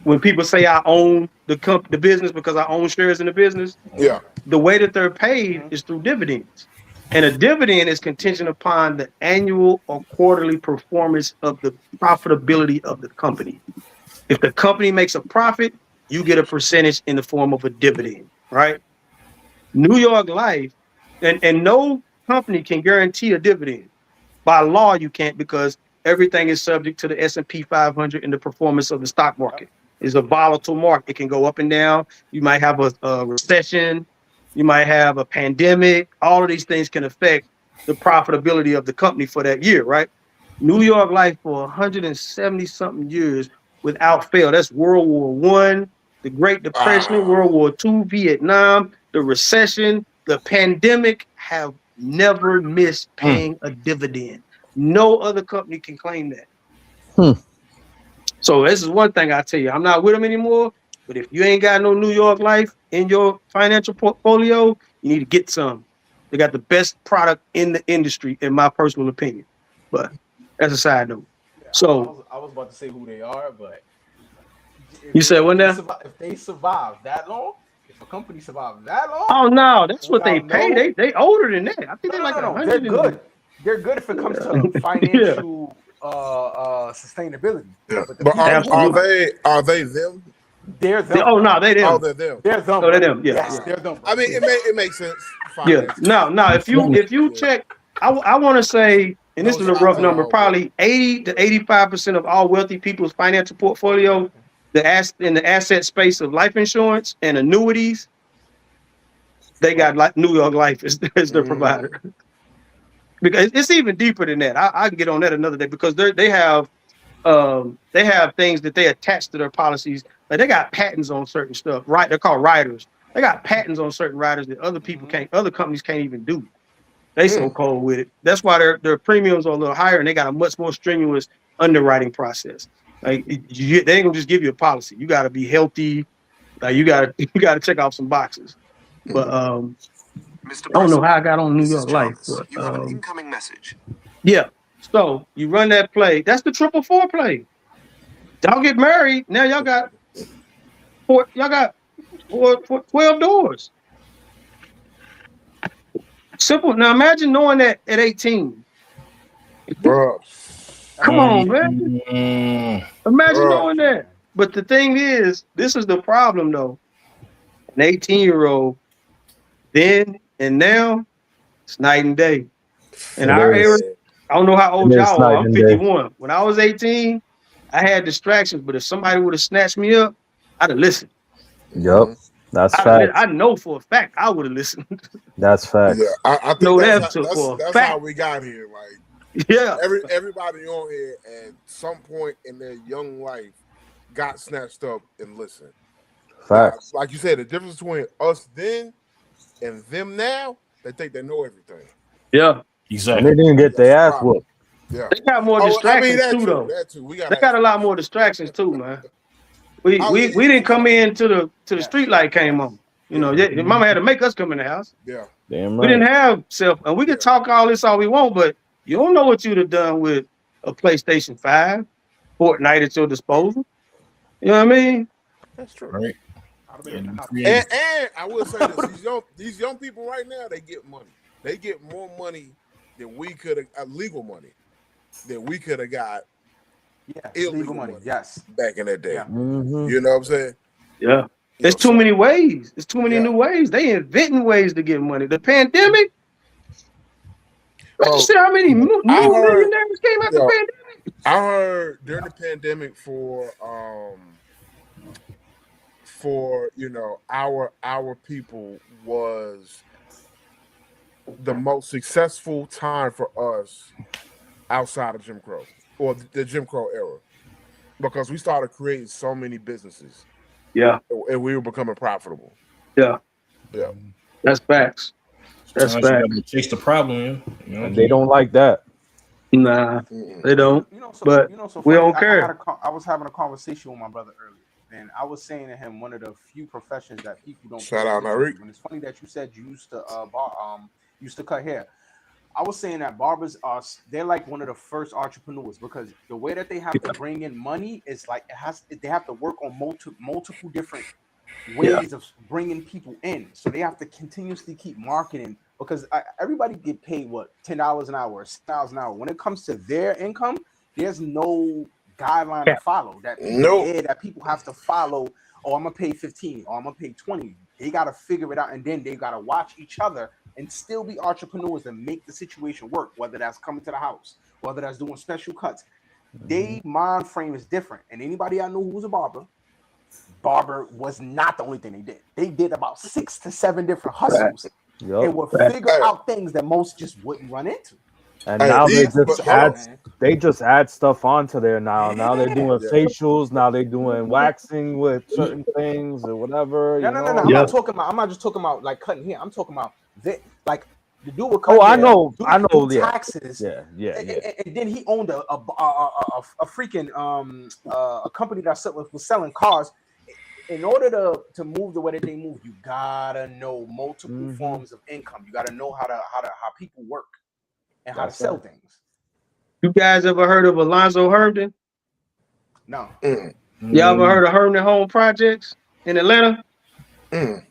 when people say I own the business because I own shares in the business. Yeah. The way that they're paid is through dividends. And a dividend is contingent upon the annual or quarterly performance of the profitability of the company. If the company makes a profit, you get a percentage in the form of a dividend, right? New York Life, and no company can guarantee a dividend. By law, you can't, because everything is subject to the S&P 500 and the performance of the stock market. It's a volatile market. It can go up and down. You might have a recession. You might have a pandemic. All of these things can affect the profitability of the company for that year, right? New York Life for 170 something years without fail. That's World War I, the Great Depression, World War II, Vietnam, the recession, the pandemic, have never missed paying a dividend. No other company can claim that. So this is one thing I tell you. I'm not with them anymore, but if you ain't got no New York Life in your financial portfolio, you need to get some. They got the best product in the industry, in my personal opinion. But that's a side note. Yeah, so I was about to say who they are, but you said when now? If they survive that long, if a company survives that long, oh no, that's what they pay. They older than that. I think they're like 100. They're good. They're good if it comes to financial sustainability. Yeah. But are they them? They're them. Oh no, they them. Oh, they're them. They're them. Oh, they're them. Yeah, yes, they're them. I mean, it makes sense. Yeah. No. If you check, I want to say, and this is a rough number, probably 80 to 85% of all wealthy people's financial portfolio, in the asset space of life insurance and annuities, they got New York Life as their provider. Because it's even deeper than that. I can get on that another day, because they have things that they attach to their policies. Like they got patents on certain stuff, right? They're called riders. They got patents on certain riders that other companies can't even do. They so cold with it. That's why their premiums are a little higher, and they got a much more strenuous underwriting process. Like they ain't gonna just give you a policy. You got to be healthy. Like you got to check off some boxes. But I don't know how I got on New York Life. But, you have an incoming message. Yeah. So you run that play. That's the 444 play. Y'all get married. Now y'all got 12 doors. Simple. Now imagine knowing that at 18. Bro. Come on, man. Imagine knowing that. But the thing is, this is the problem though. An 18-year-old then and now, it's night and day. In our era, I don't know how old It's y'all are. night I'm and day. 51. When I was 18, I had distractions, but if somebody would have snatched me up, I'd have listened. Yep, that's I facts. know for a fact I would have listened. That's Yeah, facts. I think know that's that how, for a that's how fact. we got here. Like Yeah. everybody on here at some point in their young life got snatched up and listened. Now, Facts. like you said, the difference between us then and them now, they think they know everything. Yeah. And they Exactly. didn't get That's their the ass problem. whooped. Yeah. They got more Oh, I mean distractions too, though. that too. We got They to got a answer lot that more too. distractions too, man. We Oh we yeah, we didn't yeah, come in to the Yes. street light came on. You know, yeah, your mama had to make us come in the house. yeah, Damn We right. didn't have self, and we yeah. could talk all this all we want, but you don't know what you'd have done with a PlayStation 5, Fortnite at your disposal. You know what I mean? That's true. Right. I'd have been Yeah, in the be house. creative. And I will say this: these young people right now, they get money. They get more money than we could have, legal money than we could have got Yeah, illegal legal money. Yes. back in that day. Yeah. Mm-hmm. You know what I'm saying? Yeah. You There's know, too so many ways. There's too many yeah, new ways. They inventing ways to get money. The pandemic, you bro. see how many new I heard, millionaires came out you the know, pandemic? I heard during the pandemic for our people was the most successful time for us outside of Jim Crow or the Jim Crow era because we started creating so many businesses Yeah. and we were becoming profitable. Yeah. Yeah. That's facts. That's Sometimes you facts. gotta chase the problem, you know. And they don't like that. Nah, Mm-mm. they don't. So But so we funny. don't care. I was having a conversation with my brother earlier, and I was saying to him one of the few professions that people don't Shout pay out, attention Nariq. to. And it's funny that you said you used to cut hair. I was saying that barbers they're like one of the first entrepreneurs because the way that they have to bring in money is like they have to work on multiple different ways of bringing people in. So they have to continuously keep marketing because everybody get paid what $10 an hour, or $6 an hour. When it comes to their income, there's no guideline to follow that people have to follow. Oh, I'm gonna pay 15 or I'm gonna pay 20. They gotta figure it out and then they gotta watch each other and still be entrepreneurs and make the situation work, whether that's coming to the house, whether that's doing special cuts. They mind frame is different. And anybody I knew who was a barber was not the only thing they did. They did about 6 to 7 different hustles and would figure out things that most just wouldn't run into. And now they They just add stuff onto there now. Now they're doing facials. Now they're doing waxing with certain things or whatever. No. I'm not just talking about like cutting hair. I'm talking about like the dude would cut Oh, I hair, know. do Yeah. taxes. Yeah. And then he owned a freaking a company that was selling cars. In order to move the way that they move, you gotta know multiple forms of income. You gotta know how people work and how to sell things. You guys ever heard of Alonzo Herndon? No. Y'all ever heard of Herndon Home Projects in Atlanta? No,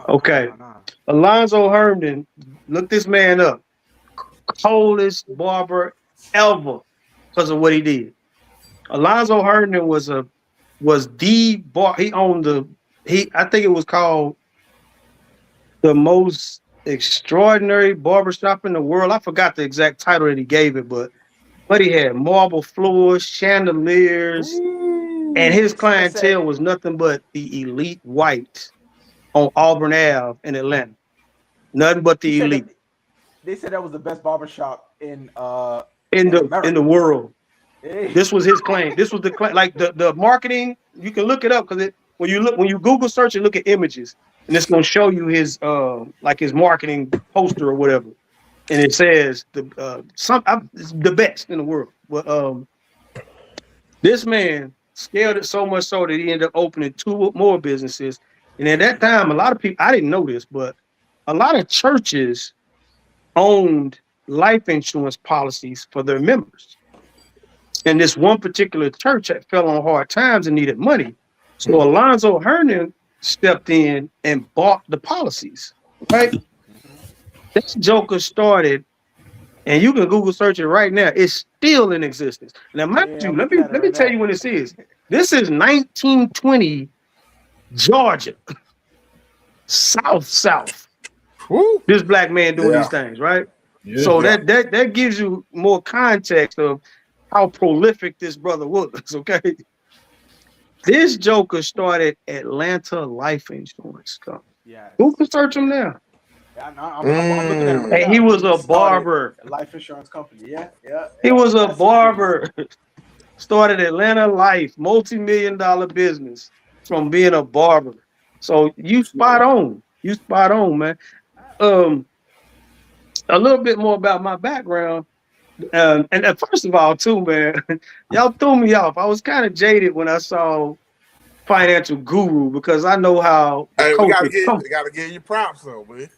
Okay. no. Alonzo Herndon, look this man up. Coldest barber ever because of what he did. Alonzo Herndon was the bar. He owned I think it was called the most extraordinary barbershop in the world. I forgot the exact title that he gave it, but he had marble floors, chandeliers, and his clientele was nothing but the elite whites on Auburn Ave in Atlanta. Nothing but the elite. They said that was the best barbershop in the world. Hey. This was his claim. This was the claim. Like the marketing, you can look it up because when you Google search and look at images, and it's gonna show you his like his marketing poster or whatever, and it says the best in the world. But this man scaled it so much so that he ended up opening 2 more businesses. And at that time, a lot of people, I didn't know this, but a lot of churches owned life insurance policies for their members. And this one particular church had fell on hard times and needed money. So Alonzo Herndon stepped in and bought the policies, right? This joker started, and you can Google search it right now. It's still in existence. Now, mind you, let me tell you what this is. This is 1920 Georgia, South. Woo. This black man doing these things, right? Yeah. So Yeah. that gives you more context of how prolific this brother was. Okay. This joker started Atlanta Life Insurance Company. Yes. Who can search him now? Yeah, I'm looking at it right And now. he was a Started barber. a life insurance company. Yeah, yeah. He was a I see the barber. Started Atlanta Life, multi-million-dollar business from being a barber. So you spot on. You spot on, man. A little bit more about my background. And first of all, too, man, y'all threw me off. I was kind of jaded when I saw Financial Guru because I know how the Hey, we gotta culture give you props though, man.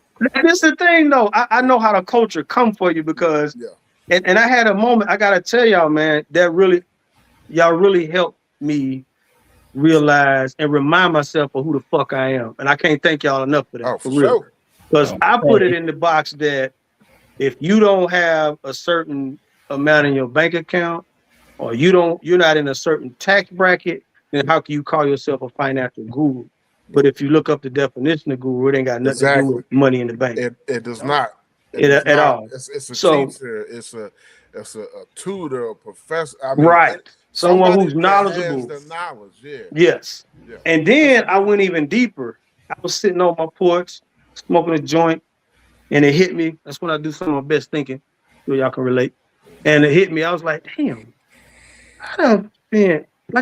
This is the thing, though. I know how the culture come for you because, Yeah. and I had a moment. I gotta tell y'all, man, y'all really helped me realize and remind myself of who the fuck I am. And I can't thank y'all enough for that, Oh, for for real. sure. Because I put it in the box that if you don't have a certain amount in your bank account, or you're not in a certain tax bracket, then how can you call yourself a financial guru? But if you look up the definition of guru, it ain't got nothing to do with money in the bank. It does not. At all. It's a So, teacher. It's a tutor, a professor. I mean, right. Someone who's knowledgeable. Has the knowledge. Yeah. Yes. Yeah. And then I went even deeper. I was sitting on my porch, smoking a joint, and it hit me. That's when I do some of my best thinking, so y'all can relate. And it hit me. I was like, damn, I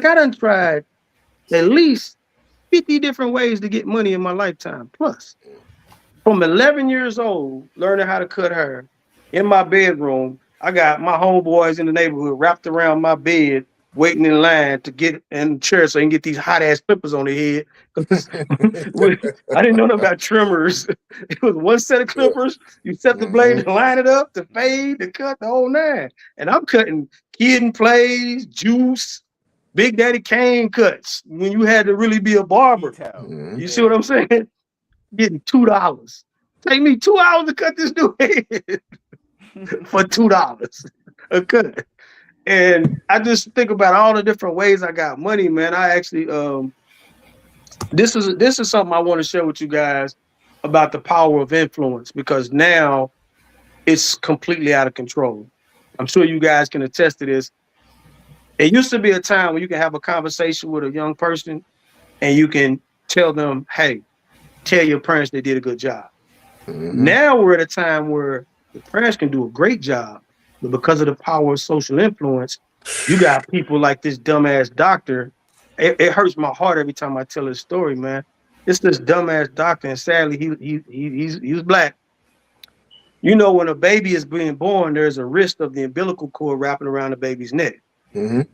done tried at least 50 different ways to get money in my lifetime. Plus, from 11 years old, learning how to cut hair in my bedroom, I got my homeboys in the neighborhood wrapped around my bed, waiting in line to get in the chair so I can get these hot ass clippers on their head. I didn't know nothing about trimmers. It was one set of clippers. You set the blade to line it up, to fade, to cut, the whole nine. And I'm cutting Kid and Plays, Juice, Big Daddy Kane cuts when you had to really be a barber. You see what I'm saying? Getting $2. Take me 2 hours to cut this dude head for $2 a cut. And I just think about all the different ways I got money, man. I actually this is something I want to share with you guys about the power of influence, because now it's completely out of control. I'm sure you guys can attest to this. It used to be a time when you can have a conversation with a young person and you can tell them, hey, tell your parents they did a good job. Now we're at a time where the parents can do a great job, but because of the power of social influence, you got people like this dumbass doctor. It hurts my heart every time I tell his story, man. It's this dumbass doctor, and sadly, he's black. You know, when a baby is being born, there's a wrist of the umbilical cord wrapping around the baby's neck.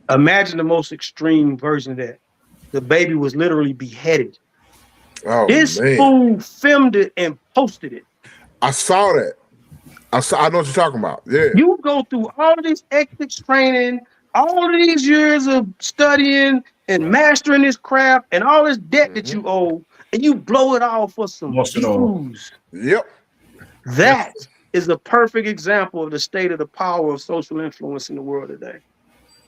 Imagine the most extreme version of that. The baby was literally beheaded. Oh, this fool filmed it and posted it. I saw that. I know what you're talking about. Yeah. You go through all of this ethics training, all of these years of studying and mastering this craft and all this debt that you owe, and you blow it all for some views. Yep. That is the perfect example of the state of the power of social influence in the world today.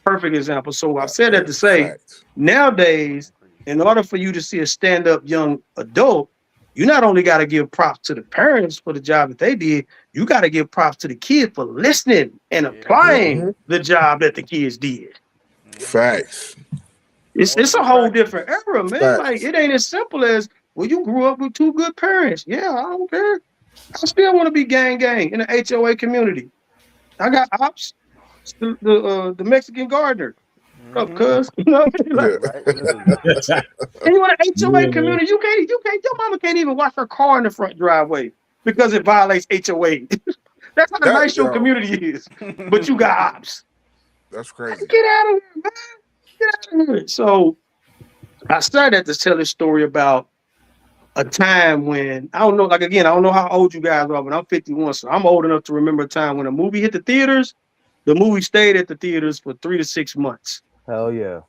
Perfect example. So I've said that to say, nowadays, in order for you to see a stand-up young adult, you not only got to give props to the parents for the job that they did, you got to give props to the kid for listening and applying the job that the kids did. Facts. It's a whole different era, man. Facts. Like, it ain't as simple as, well, you grew up with two good parents. Yeah, I don't care. I still want to be gang in the HOA community. I got ops, the Mexican gardener. Up, cuz, you know what I mean? Like, and you want an HOA community, you can't, your mama can't even wash her car in the front driveway because it violates HOA. That's how nice your community is. But you got ops. That's crazy. Get out of here, man. Get out of here. So I started to tell this story about a time when, I don't know, like, again, I don't know how old you guys are, but I'm 51, so I'm old enough to remember a time when a movie hit the theaters. The movie stayed at the theaters for 3 to 6 months. Hell yeah.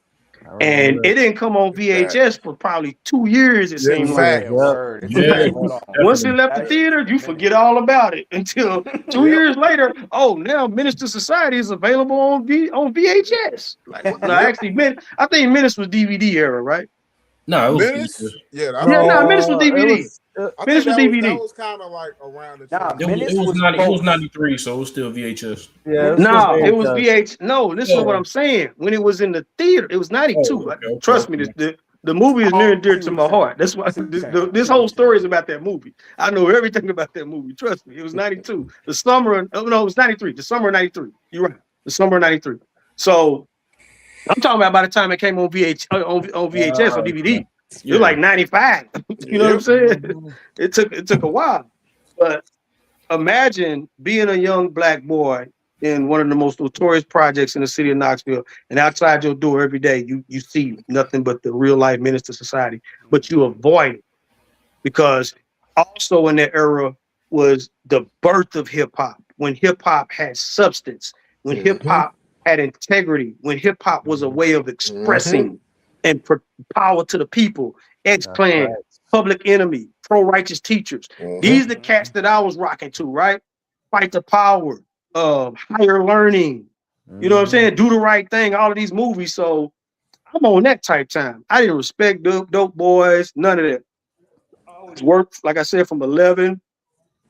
And it didn't come on VHS for probably 2 years, it seemed like. Once it left the theater, you forget all about it until 2 years later. Oh, now Minister Society is available on VHS. Like, no, actually, I think Menace was DVD era, right? No, it was Menace? Yeah, Menace was DVD. I Minutes think was that DVD. was kind of like around the Nah, time. It Minutes was was 90. It was both. 93, so it was still VHS. Yeah, it's No, still it was VHS. No, listen to what I'm saying. When it was in the theater, it was 92. Oh, okay. Trust me, the movie is near and I dear see to what my you're saying. heart. That's why I see what you're saying. I this see whole what story you're is about that movie. I know everything about that movie. Trust me. It was 92. The summer, no, it was 93. The summer of 93. You're right. The summer of 93. So I'm talking about by the time it came on VHS or DVD, it was like 95. You know what I'm Yep. saying? It took a while. But imagine being a young black boy in one of the most notorious projects in the city of Knoxville, and outside your door every day, you see nothing but the real life menace to society, but you avoid it because also in that era was the birth of hip hop, when hip hop had substance, when hip hop had integrity, when hip hop was a way of expressing and power to the people. X That's Clan, facts. Public Enemy, Pro Righteous Teachers. These the cats that I was rocking to, right? Fight the Power, Higher Learning. You know what I'm saying? Do the Right Thing. All of these movies. So I'm on that type time. I didn't respect dope boys, none of that. I always worked, like I said, from 11.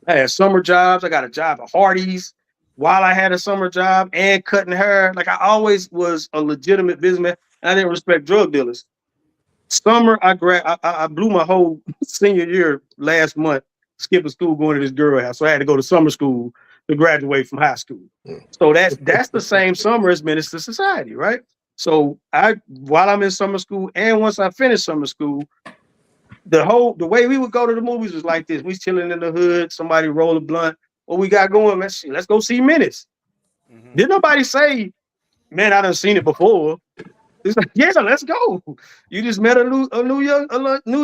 I had summer jobs. I got a job at Hardee's while I had a summer job and cutting hair. Like I always was a legitimate businessman. I didn't respect drug dealers. Summer, I blew my whole senior year last month, skipping school, going to this girl house. So I had to go to summer school to graduate from high school. So that's the same summer as Menace to Society, right? So while I'm in summer school and once I finish summer school, the way we would go to the movies was like this. We chilling in the hood, somebody roll a blunt. What we got going, man? Let's go see Menace. Did nobody say, man, I done seen it before? It's like, yeah, let's go. You just met a new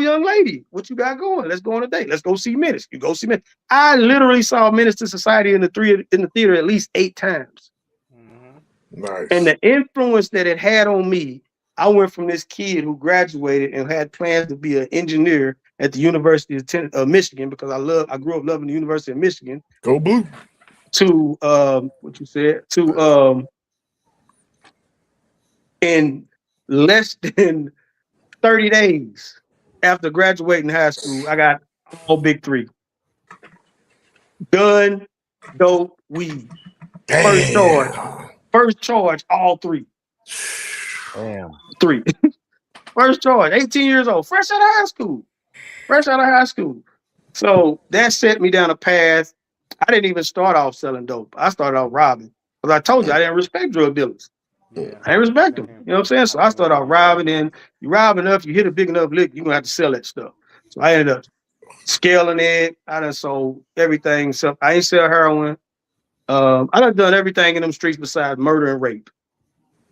young lady. What you got going? Let's go on a date. Let's go see Menace. You go see Menace. I literally saw Menace to Society in the theater at least 8 times. Nice. And the influence that it had on me, I went from this kid who graduated and had plans to be an engineer at the University of Michigan because I grew up loving the University of Michigan. Go Blue. To what you said to in less than 30 days after graduating high school, I got all big 3. Gun, dope, weed. First charge, all 3. Damn. 3. First charge, 18 years old, fresh out of high school. So that set me down a path. I didn't even start off selling dope. I started off robbing. Because I told you I didn't respect drug dealers. Yeah. I didn't respect them. You know what I'm saying? So I started off robbing, and you rob enough, you hit a big enough lick, you're gonna have to sell that stuff. So I ended up scaling it. I done sold everything. So I ain't sell heroin. I done everything in them streets besides murder and rape.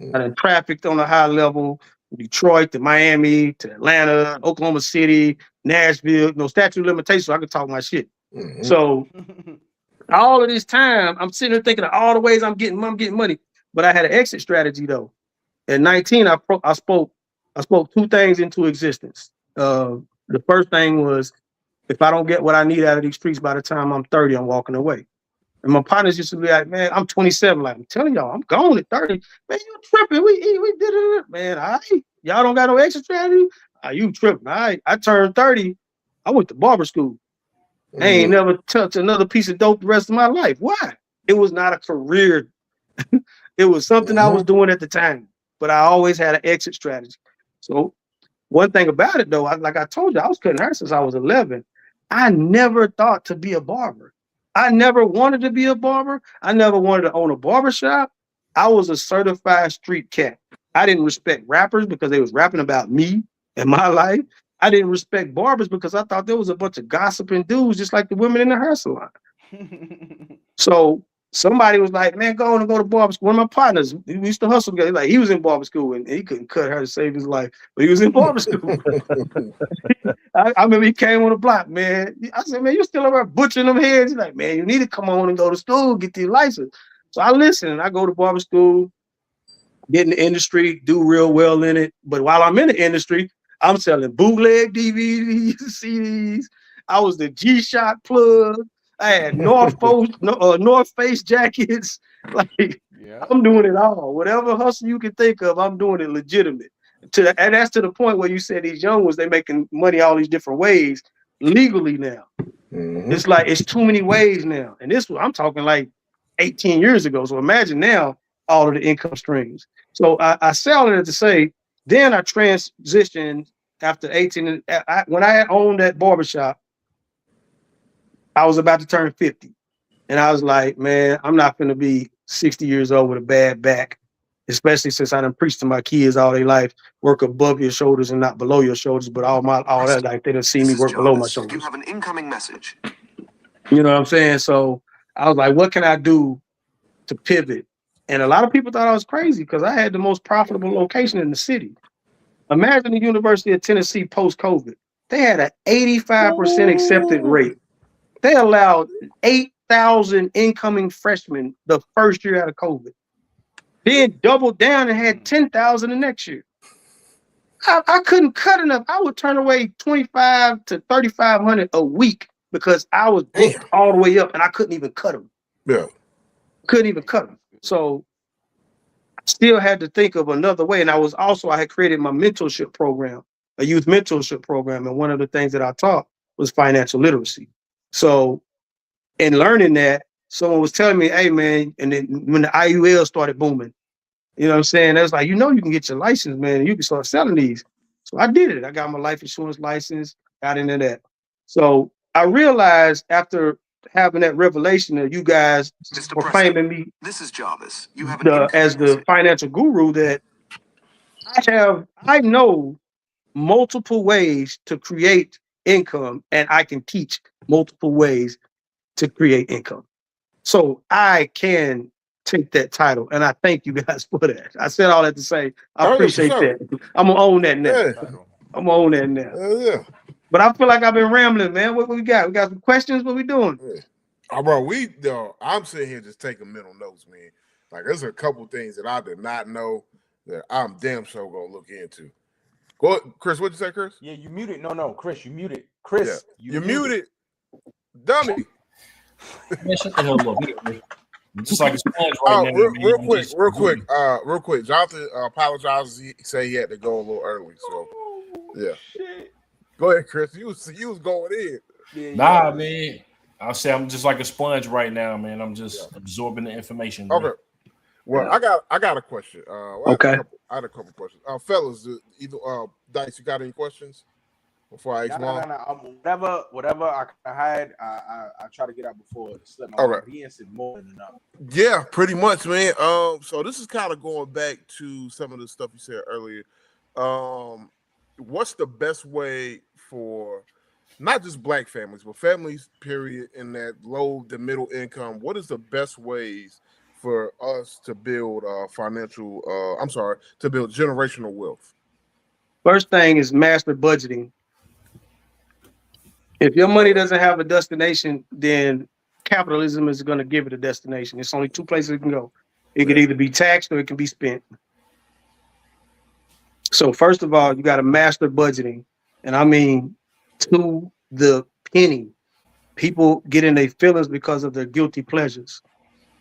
I done trafficked on a high level, Detroit to Miami to Atlanta, Oklahoma City, Nashville. No statute of limitations, so I could talk my shit. So all of this time, I'm sitting there thinking of all the ways I'm getting money. But I had an exit strategy though. At 19, I spoke 2 things into existence. The first thing was, if I don't get what I need out of these streets by the time I'm 30, I'm walking away. And my partners used to be like, man, I'm 27. Like, I'm telling y'all, I'm gone at 30. Man, you tripping. We did it. Man, y'all don't got no exit strategy? You tripping. I turned 30. I went to barber school. I ain't never touched another piece of dope the rest of my life. Why? It was not a career. It was something I was doing at the time, but I always had an exit strategy. So one thing about it though, like I told you, I was cutting hair since I was 11. I never thought to be a barber. I never wanted to be a barber. I never wanted to own a barber shop. I was a certified street cat. I didn't respect rappers because they was rapping about me and my life. I didn't respect barbers because I thought there was a bunch of gossiping dudes just like the women in the hair salon. So somebody was like, man, go to barber school. One of my partners, we used to hustle together. Like, he was in barber school and he couldn't cut hair to save his life, but he was in barber school. I remember he came on the block, man. I said, man, you still over butchering them heads? He's like, man, you need to come on and go to school, get your license. So I listened. I go to barber school, get in the industry, do real well in it. But while I'm in the industry, I'm selling bootleg DVDs, CDs. I was the G-Shock plug. I had North Face jackets. Like, I'm doing it all. Whatever hustle you can think of, I'm doing it legitimate. And that's to the point where you said these young ones, they making money all these different ways. legally now. It's like it's too many ways now. And this I'm talking like 18 years ago. So imagine now all of the income streams. So I say all of that to say, then I transitioned after 18. When I had owned that barbershop, I was about to turn 50. And I was like, man, I'm not going to be 60 years old with a bad back, especially since I done preached to my kids all their life, work above your shoulders and not below your shoulders. But all that life, they done see me work below my shoulders. You have an incoming message. You know what I'm saying? So I was like, what can I do to pivot? And a lot of people thought I was crazy because I had the most profitable location in the city. Imagine the University of Tennessee post-COVID. They had an 85% accepted rate. They allowed 8,000 incoming freshmen the first year out of COVID. Then doubled down and had 10,000 the next year. I couldn't cut enough. I would turn away 2,500 to 3,500 a week because I was booked all the way up and I couldn't even cut them. Yeah. Couldn't even cut them. So I still had to think of another way. And I had created my mentorship program, a youth mentorship program. And one of the things that I taught was financial literacy. So in learning that, someone was telling me, hey man, and then when the IUL started booming, you know what I'm saying? That's like, you can get your license, man, and you can start selling these. So I did it. I got my life insurance license, got into that. So I realized after having that revelation that you guys were claiming me this is Jarvis. You have as the financial guru, that I know multiple ways to create income, and I can teach multiple ways to create income. So I can take that title, and I thank you guys for that. I said all that to say I appreciate that. I'm gonna own that now. Yeah. I'm gonna own that now. Yeah. But I feel like I've been rambling, man. What we got? We got some questions. What we doing? Yeah. Bro, I'm sitting here just taking mental notes, man. Like there's a couple things that I did not know that I'm damn sure gonna look into. Go ahead, Chris. What'd you say, Chris? Yeah, you muted. No, Chris, you muted. Chris, you muted. Dummy. Man, shut the hell up. Just like a sponge right now. Real quick. Jonathan apologizes. He said he had to go a little early. So yeah. Shit. Go ahead, Chris. You was going in. Yeah, man. I'll say I'm just like a sponge right now, man. I'm just absorbing the information. Man. Okay. Well, I got a question. Okay. I had a couple questions. Fellas, Dice, you got any questions before I ask Mom? No. Whatever I had, I try to get out before it slipped my mind. He answered more than enough. Yeah, pretty much, man. So this is kind of going back to some of the stuff you said earlier. What's the best way for not just Black families, but families, period, in that low to middle income? What is the best ways for us to build to build generational wealth? First thing is master budgeting. If your money doesn't have a destination, then capitalism is going to give it a destination. It's only two places it can go. It can either be taxed or it can be spent. So first of all, you got to master budgeting. And I mean to the penny. People get in their feelings because of their guilty pleasures.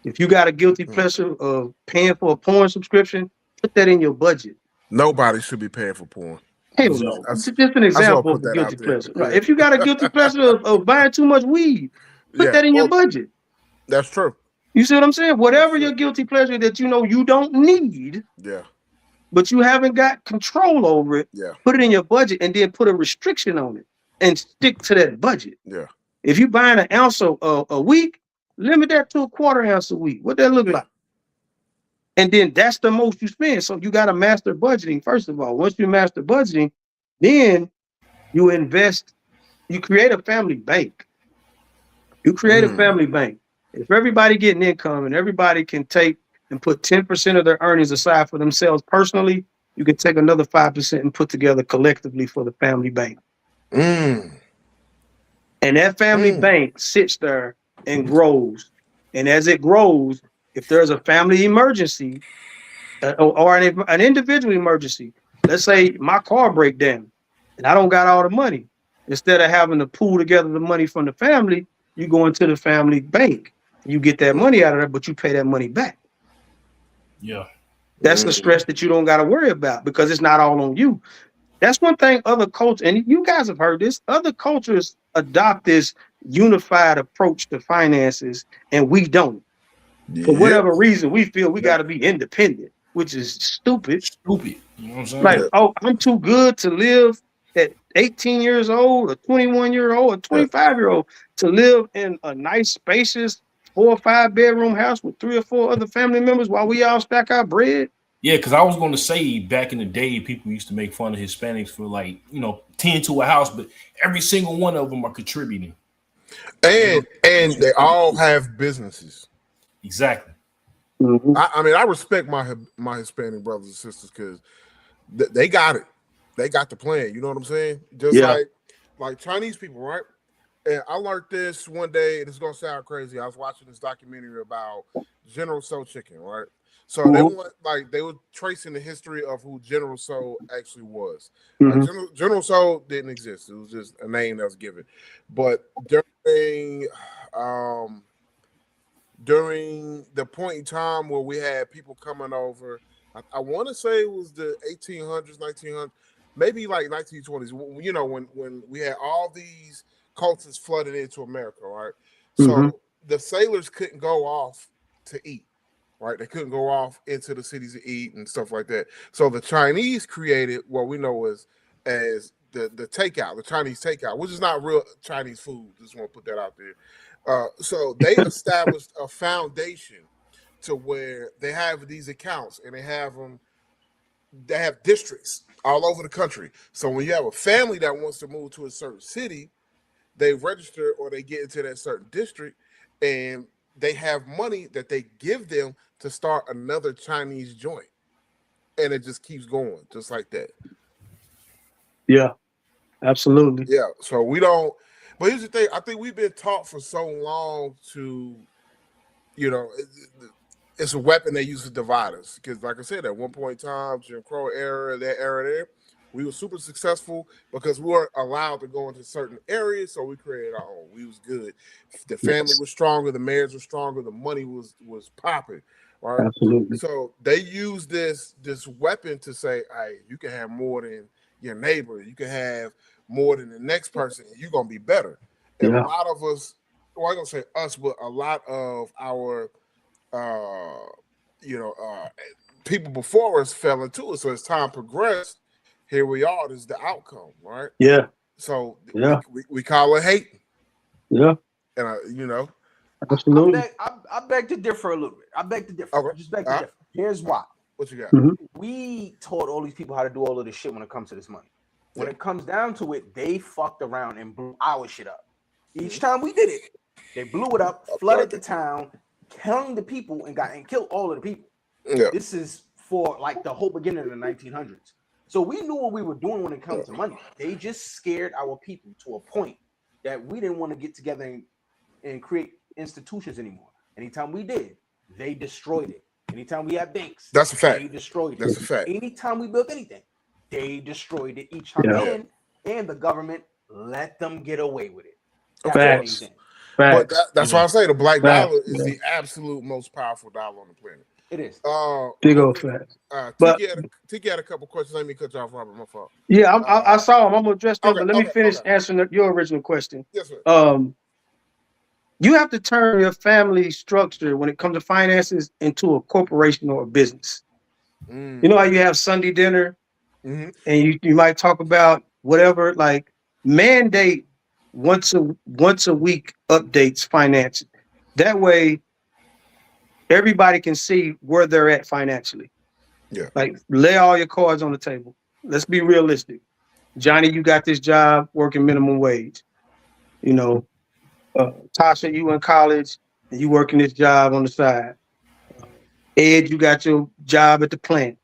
If you got a guilty pleasure of paying for a porn subscription, put that in your budget. Nobody should be paying for porn. Hell no. It's just an example of a guilty pleasure. Right. If you got a guilty pleasure of buying too much weed, put that in your budget. That's true. You see what I'm saying? Whatever your guilty pleasure that you know you don't need, but you haven't got control over it, put it in your budget and then put a restriction on it and stick to that budget. Yeah. If you're buying an ounce a week, limit that to a quarter ounce a week. What that look like? And then that's the most you spend. So you got to master budgeting, first of all. Once you master budgeting, then you invest. You create a family bank. You create a family bank. If everybody getting income and everybody can take and put 10% of their earnings aside for themselves personally, you can take another 5% and put together collectively for the family bank. And that family bank sits there and grows. And as it grows, if there's a family emergency or an individual emergency, let's say my car break down and I don't got all the money, instead of having to pool together the money from the family, you go into the family bank. You get that money out of there, but you pay that money back. Yeah. That's the stress that you don't got to worry about because it's not all on you. That's one thing other cultures, and you guys have heard this, other cultures adopt this unified approach to finances, and we don't. For Yeah. whatever reason, we feel we got to be independent, which is stupid. Stupid. You know what I'm saying? Like, oh, I'm too good to live at 18 years old, or 21-year-old, or 25-year-old to live in a nice, spacious 4 or 5 bedroom house with 3 or 4 other family members while we all stack our bread. Yeah, because I was going to say back in the day, people used to make fun of Hispanics for like, 10 to a house, but every single one of them are contributing. And they all have businesses. Exactly. Mm-hmm. I mean, I respect my Hispanic brothers and sisters because they got it. They got the plan. You know what I'm saying? Just like Chinese people, right? And I learned this one day, and it's gonna sound crazy. I was watching this documentary about General Tso chicken, right? So they were tracing the history of who General Tso actually was. Like General Tso didn't exist; it was just a name that was given. But during the point in time where we had people coming over, I want to say it was the 1800s, 1900s, maybe like 1920s. You know, when we had all these cultures flooded into America, right? So the sailors couldn't go off to eat, right? They couldn't go off into the cities to eat and stuff like that. So the Chinese created what we know as the takeout, the Chinese takeout, which is not real Chinese food. Just want to put that out there. So they established a foundation to where they have these accounts and they have districts all over the country. So when you have a family that wants to move to a certain city, they register or they get into that certain district, and they have money that they give them to start another Chinese joint. And it just keeps going just like that. Yeah, absolutely. Yeah. So we don't, but here's the thing. I think we've been taught for so long to, it's a weapon they use to divide us. Because like I said, at one point in time, Jim Crow era, that era there, we were super successful because we weren't allowed to go into certain areas, so we created our own. We was good. The family was stronger, the marriage was stronger, the money was popping. Right? Absolutely. So they use this weapon to say, hey, you can have more than your neighbor, you can have more than the next person, and you're gonna be better. And a lot of us, well, I'm gonna say us, but a lot of our people before us fell into it. So as time progressed, here we are. This is the outcome, right? Yeah. So we call it hate. Yeah. And absolutely. I beg to differ a little bit. I beg to differ. Okay. Just beg to differ. Here's why. What you got? We taught all these people how to do all of this shit when it comes to this money. When it comes down to it, they fucked around and blew our shit up. Each time we did it, they blew it up, flooded the town, killing the people, and killed all of the people. Yeah. This is for like the whole beginning of the 1900s. So we knew what we were doing when it comes to money. They just scared our people to a point that we didn't want to get together and create institutions anymore. Anytime we did, they destroyed it. Anytime we had banks, that's a fact. They destroyed it. That's a fact. Anytime we built anything, they destroyed it each time. And the government let them get away with it. Facts. But that's why I say the black dollar is the absolute most powerful dollar on the planet. It is. Big old fact. Tiki had a couple questions. Let me cut you off, Robert. My fault. Yeah, I saw him. I'm gonna address those, but let me finish answering your original question. Yes, sir. You have to turn your family structure when it comes to finances into a corporation or a business. You know how you have Sunday dinner, and you might talk about whatever, like mandate once a week updates finances. That way, everybody can see where they're at financially. Yeah. Like lay all your cards on the table. Let's be realistic. Johnny, you got this job working minimum wage. Tasha, you in college and you working this job on the side. Ed, you got your job at the plant.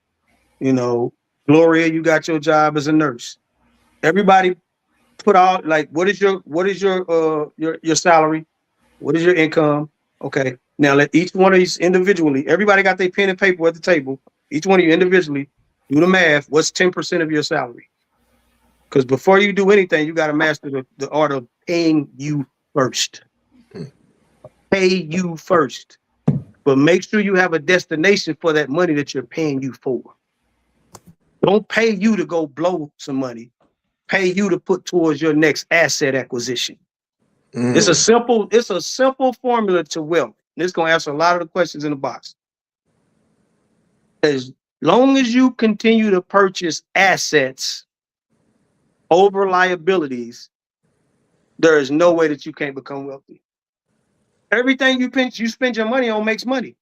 Gloria, you got your job as a nurse. Everybody put out like what is your salary? What is your income? Okay. Now let each one of these individually, everybody got their pen and paper at the table. Each one of you individually do the math. What's 10% of your salary? Because before you do anything, you got to master the art of paying you first. Pay you first. But make sure you have a destination for that money that you're paying you for. Don't pay you to go blow some money. pay you to put towards your next asset acquisition. Mm. It's a simple formula to wealth. And it's going to answer a lot of the questions in the box. As long as you continue to purchase assets over liabilities, there is no way that you can't become wealthy. Everything you spend your money on makes money.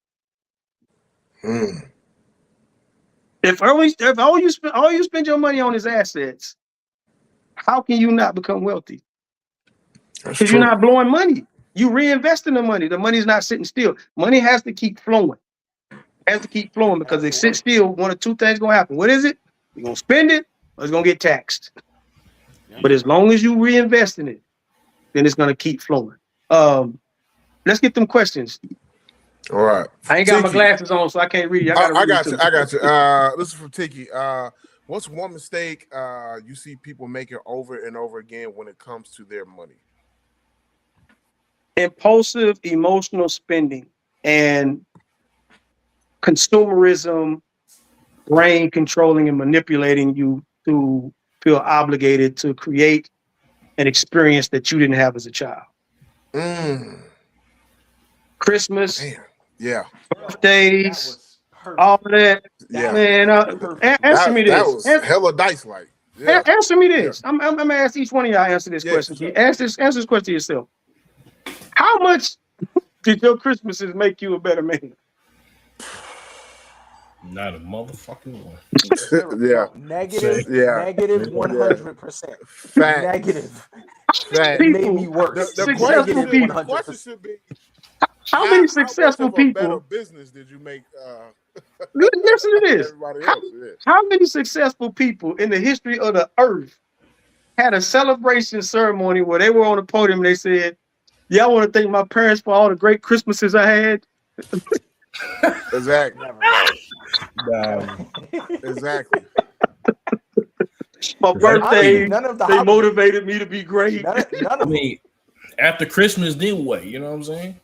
Mm. If all you spend your money on is assets, how can you not become wealthy? Because you're not blowing money. You reinvesting the money. The money's not sitting still. Money has to keep flowing. It has to keep flowing because if it sits still, one of two things gonna happen. What is it? You're gonna spend it or it's gonna get taxed. But as long as you reinvest in it, then it's gonna keep flowing. Let's get them questions. All right. I ain't got my glasses on, so I can't read. I got you. I got you. This is from Tiki. What's one mistake you see people making over and over again when it comes to their money? Impulsive emotional spending and consumerism, brain controlling and manipulating you to feel obligated to create an experience that you didn't have as a child. Christmas, Damn. Yeah, birthdays, all that. yeah. Man, answer me this. That was hella dice like. Yeah. Answer me this. I'm gonna ask each one of y'all answer this question. Sure. Answer this question yourself. How much did your Christmases make you a better man? Not a motherfucking one. Yeah. Negative. Yeah. Negative 100%. Fact. Negative. Fact. It made me worse. The Successful people. question should be: How many successful much of a better people? business did you make? Listen to this. Everybody else. How many successful people in the history of the earth had a celebration ceremony where they were on the podium and they said, "Yeah, I want to thank my parents for all the great Christmases I had." Exactly. Never. Exactly. My birthday, None of the they motivated me to be great. None I of mean, after Christmas, then what? You know what I'm saying?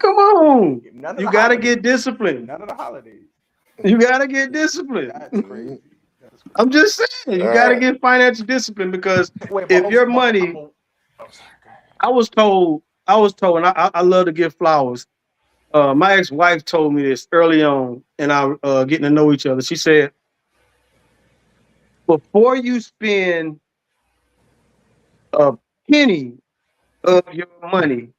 Come on. none of You the got to holidays. get disciplined. None of the holidays. You got to get disciplined. That's crazy. That's crazy. I'm just saying, you got to get financial discipline because Wait, if your money, I was told, and I love to give flowers. My ex-wife told me this early on, and I getting to know each other. She said, before you spend a penny of your money,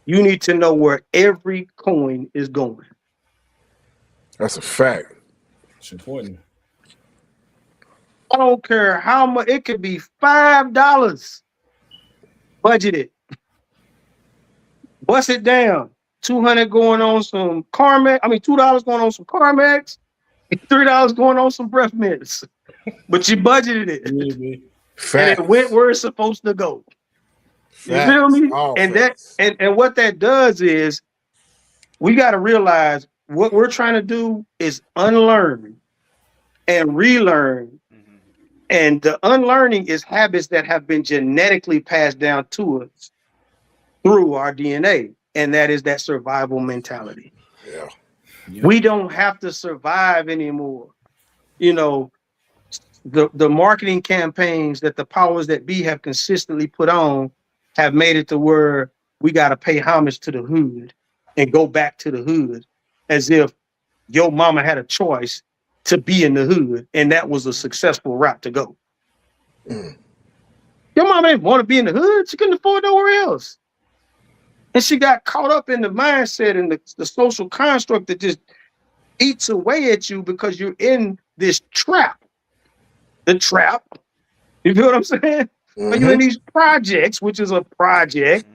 you need to know where every coin is going. That's a fact. It's important. I don't care how much, it could be $5. Budget it. Bust it down. $200 going on some Carmex. I mean, $2 going on some Carmex. $3 going on some breath mints. But you budgeted it. And it went where it's supposed to go. You feel me? And what that does is we got to realize what we're trying to do is unlearn and relearn. And the unlearning is habits that have been genetically passed down to us through our DNA. And that is that survival mentality. Yeah. We don't have to survive anymore. You know, the marketing campaigns that the powers that be have consistently put on have made it to where we got to pay homage to the hood and go back to the hood as if your mama had a choice to be in the hood and that was a successful route to go. Your mama didn't want to be in the hood. She couldn't afford nowhere else. And she got caught up in the mindset and the social construct that just eats away at you because you're in this trap. The trap. You feel what I'm saying? Are you in these projects, which is a project?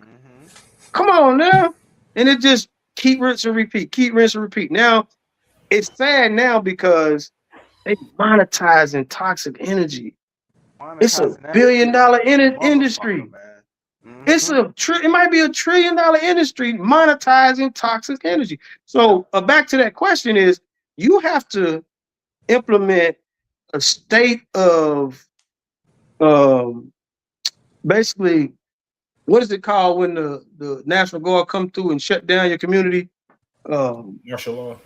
Come on now. And it just keep rinse and repeat. Now, it's sad now because they monetizing toxic energy. It's a $1 billion industry. It's it might be $1 trillion industry monetizing toxic energy. So back to that question is you have to implement a state of basically, what is it called when the National Guard come through and shut down your community? Martial law.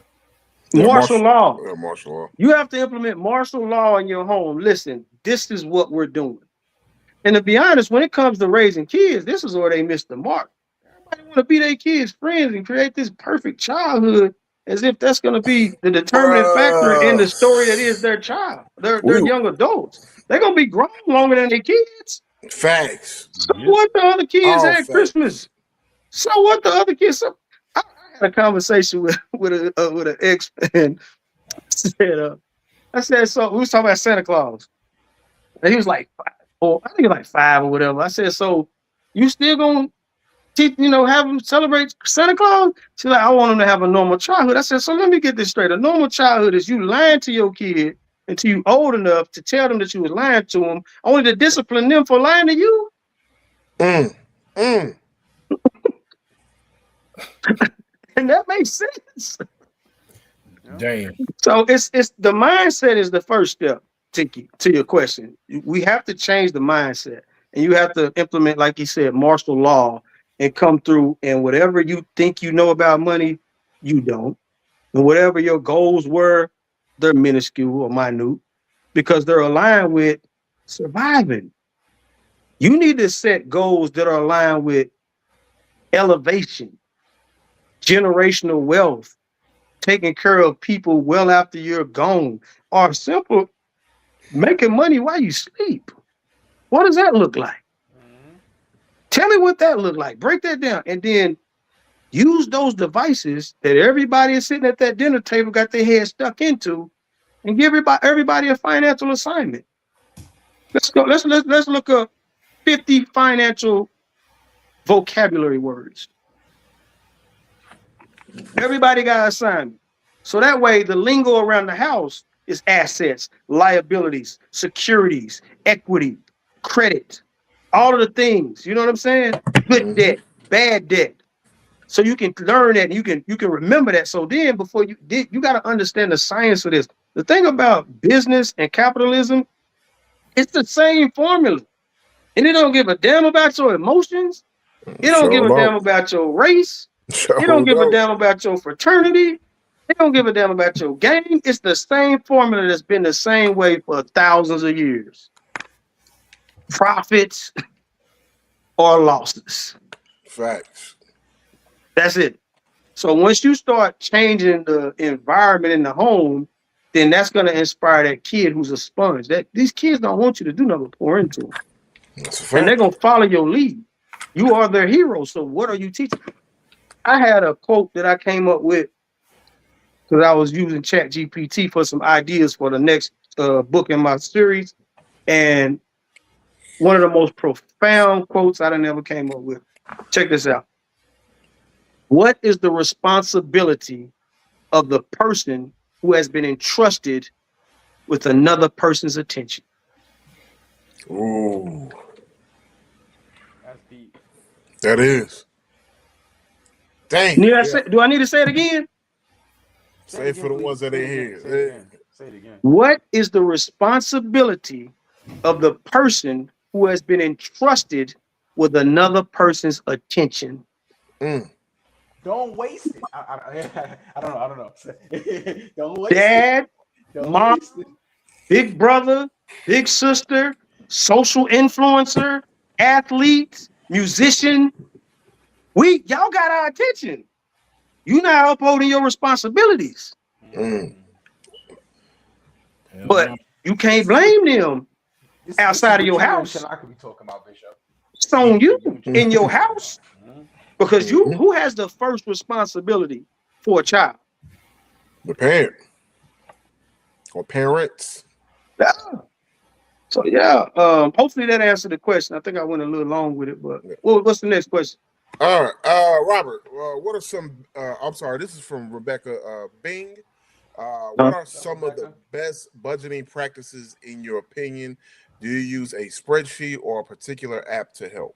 Martial law. Yeah, martial law. You have to implement martial law in your home. Listen, this is what we're doing. And to be honest, when it comes to raising kids, this is where they miss the mark. Everybody want to be their kids' friends and create this perfect childhood as if that's going to be the determining factor in the story that is their child. They're young adults. They're going to be grown longer than their kids. Facts. So what the other kids All had facts. Christmas? So what the other kids? So I had a conversation with an ex and said, I said, so we was talking about Santa Claus, and he was like, I think he was like 5 or whatever. I said, so you still gonna teach, have them celebrate Santa Claus? She's like, I want them to have a normal childhood. I said, so let me get this straight. A normal childhood is you lying to your kid until you old enough to tell them that you was lying to them, only to discipline them for lying to you. And that makes sense. Damn. So it's the mindset is the first step to your question. We have to change the mindset, and you have to implement, like you said, martial law, and come through. And whatever you think you know about money, you don't. And whatever your goals were, they're minuscule or minute because they're aligned with surviving. You need to set goals that are aligned with elevation, generational wealth, taking care of people well after you're gone, or simple making money while you sleep. What does that look like? Tell me what that look like. Break that down, and then use those devices that everybody is sitting at that dinner table got their head stuck into, and give everybody a financial assignment. Let's go. Let's look up 50 financial vocabulary words. Everybody got an assignment. So that way the lingo around the house is assets, liabilities, securities, equity, credit, all of the things. You know what I'm saying? Good debt, bad debt. So you can learn that, and you can remember that. So then before you got to understand the science of this. The thing about business and capitalism, it's the same formula. And it don't give a damn about your emotions. It don't give a damn about your race. It don't give a damn about your fraternity. It don't give a damn about your game. It's the same formula that's been the same way for thousands of years. Profits or losses. Facts. That's it. So once you start changing the environment in the home, then that's going to inspire that kid who's a sponge. That these kids don't want you to do nothing but pour into them. That's a fact. And they're going to follow your lead. You are their hero. So what are you teaching? I had a quote that I came up with because I was using ChatGPT for some ideas for the next book in my series. And one of the most profound quotes I ever came up with. Check this out. What is the responsibility of the person who has been entrusted with another person's attention? Ooh. That's deep. That is. Dang. Do I need to say it again? Say it for the ones that ain't here. Say it again. What is the responsibility of the person who has been entrusted with another person's attention? Don't waste it. I don't know. Don't waste Dad, it. mom, big brother, big sister, social influencer, athlete, musician. Y'all got our attention. You're not upholding your responsibilities. But you can't blame them outside of your house. I could be talking about, Bishop. It's on you in your house. Because who has the first responsibility for a child? The parent. Or parents. Yeah. So hopefully that answered the question. I think I went a little long with it, but what's the next question? All right, Robert. What are some? I'm sorry. This is from Rebecca Bing. What are some of the best budgeting practices in your opinion? Do you use a spreadsheet or a particular app to help?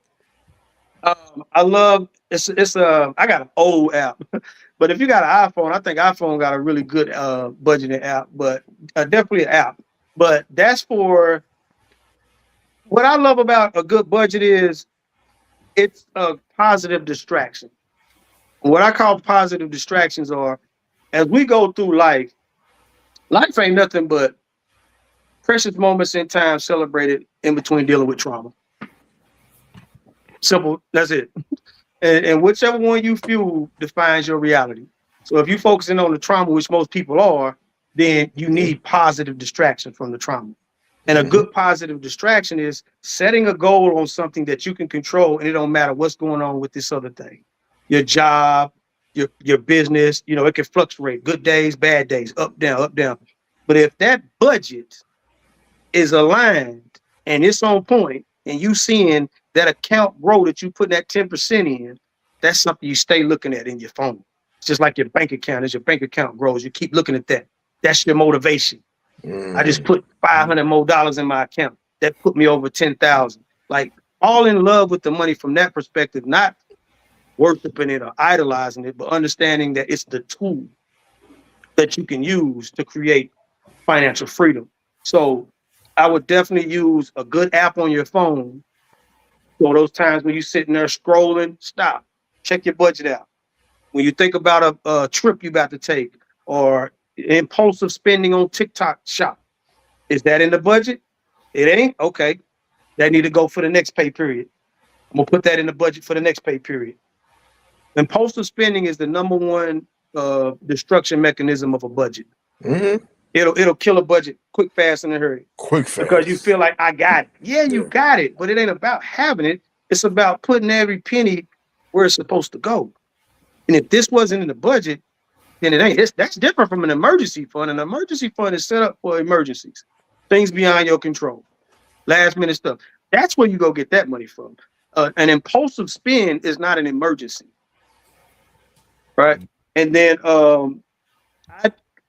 I love it's I got an old app, but if you got an iPhone, I think iPhone got a really good budgeting app, but definitely an app. But that's for what I love about a good budget is it's a positive distraction. What I call positive distractions are as we go through life ain't nothing but precious moments in time celebrated in between dealing with trauma. Simple. That's it. And whichever one you fuel defines your reality. So if you're focusing on the trauma, which most people are, then you need positive distraction from the trauma. And a good positive distraction is setting a goal on something that you can control, and it don't matter what's going on with this other thing. Your job, your business, it can fluctuate. Good days, bad days, up, down, up, down. But if that budget is aligned and it's on point, and you seeing that account grow that you put that 10% in, that's something you stay looking at in your phone. It's just like your bank account. As your bank account grows, you keep looking at that. That's your motivation. I just put $500 more in my account. That put me over 10,000. Like, all in love with the money from that perspective, not worshiping it or idolizing it, but understanding that it's the tool that you can use to create financial freedom. So I would definitely use a good app on your phone. So those times when you're sitting there scrolling, stop, check your budget out. When you think about a trip you're about to take or impulsive spending on TikTok shop, is that in the budget? It ain't? Okay. That need to go for the next pay period. I'm gonna put that in the budget for the next pay period. Impulsive spending is the number one destruction mechanism of a budget. It'll kill a budget quick, fast, in a hurry. Quick, fast. Because you feel like, I got it. Yeah, you got it, but it ain't about having it. It's about putting every penny where it's supposed to go. And if this wasn't in the budget, then it ain't. That's different from an emergency fund. An emergency fund is set up for emergencies, things beyond your control, last minute stuff. That's where you go get that money from. An impulsive spend is not an emergency, right? And then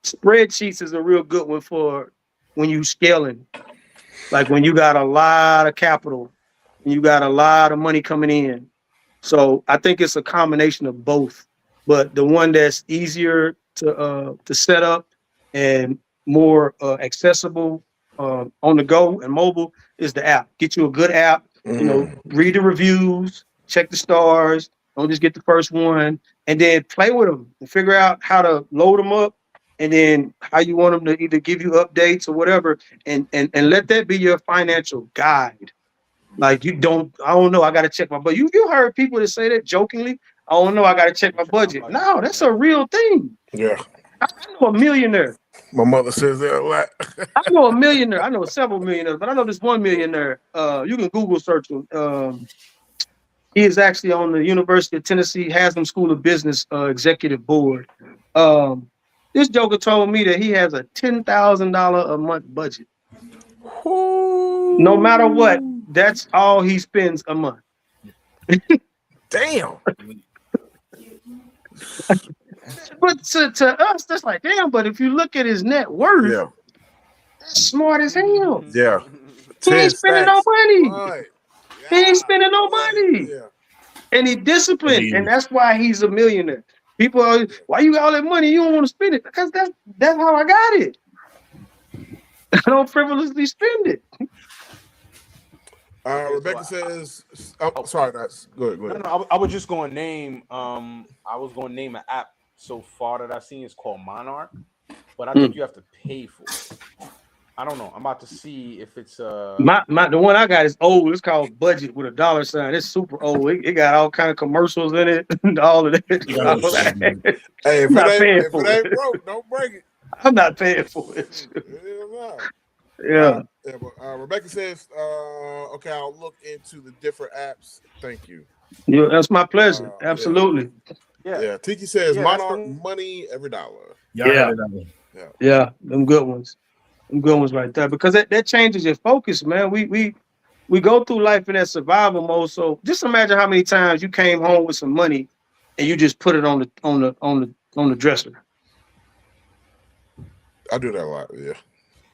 spreadsheets is a real good one for when you scaling, like when you got a lot of capital and you got a lot of money coming in. So I think it's a combination of both, but the one that's easier to set up and more accessible on the go and mobile is the app. Get you a good app, read the reviews, check the stars, don't just get the first one, and then play with them and figure out how to load them up, and then how you want them to either give you updates or whatever, and let that be your financial guide. Like, I don't know, I got to check my budget. You heard people that say that jokingly, I don't know, I got to check my budget. No, that's a real thing. Yeah. I know a millionaire. My mother says that a lot. I know a millionaire. I know several millionaires, but I know this one millionaire. You can Google search him. He is actually on the University of Tennessee Haslam School of Business executive board. This joker told me that he has a $10,000 a month budget. No matter what, that's all he spends a month. Damn. But to us, that's like, damn, but if you look at his net worth, that's smart as hell. Yeah. He ain't spending no money. Right. He ain't spending no money. Yeah. And he disciplined, and that's why he's a millionaire. People are, why you got all that money? You don't want to spend it. Because that's how I got it. I don't frivolously spend it. Rebecca says, sorry, that's good. Go ahead. No, I was just going to name, an app so far that I've seen. It's called Monarch, but I think you have to pay for it. I don't know. I'm about to see if it's the one I got is old. It's called Budget with a dollar sign. It's super old. It got all kind of commercials in it and all of that. Hey, if it ain't broke, don't break it. I'm not paying for it. Yeah. But Rebecca says, okay, I'll look into the different apps. Thank you. Yeah, that's my pleasure. Absolutely. Yeah. Tiki says, Monarch, money, every dollar. Yeah, them good ones. Them good ones right there. Because that changes your focus, man. We go through life in that survival mode. So just imagine how many times you came home with some money and you just put it on the dresser. I do that a lot, yeah.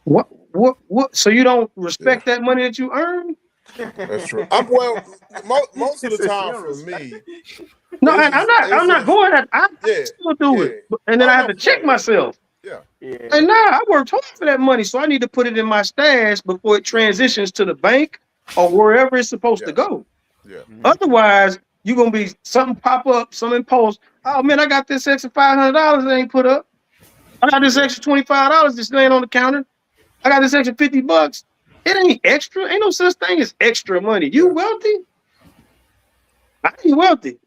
What? So you don't respect that money that you earn? That's true. Most of the time for me. No, I'm not going at. I still do it, and then I have to check myself. Yeah. And now I worked hard for that money, so I need to put it in my stash before it transitions to the bank or wherever it's supposed to go. Yeah. Otherwise, you're gonna be something pop up, some impulse. Oh man, I got this extra $500 that ain't put up. I got this extra $25 just laying on the counter. I got this extra $50. It ain't extra. Ain't no such thing as extra money. You wealthy? I ain't wealthy.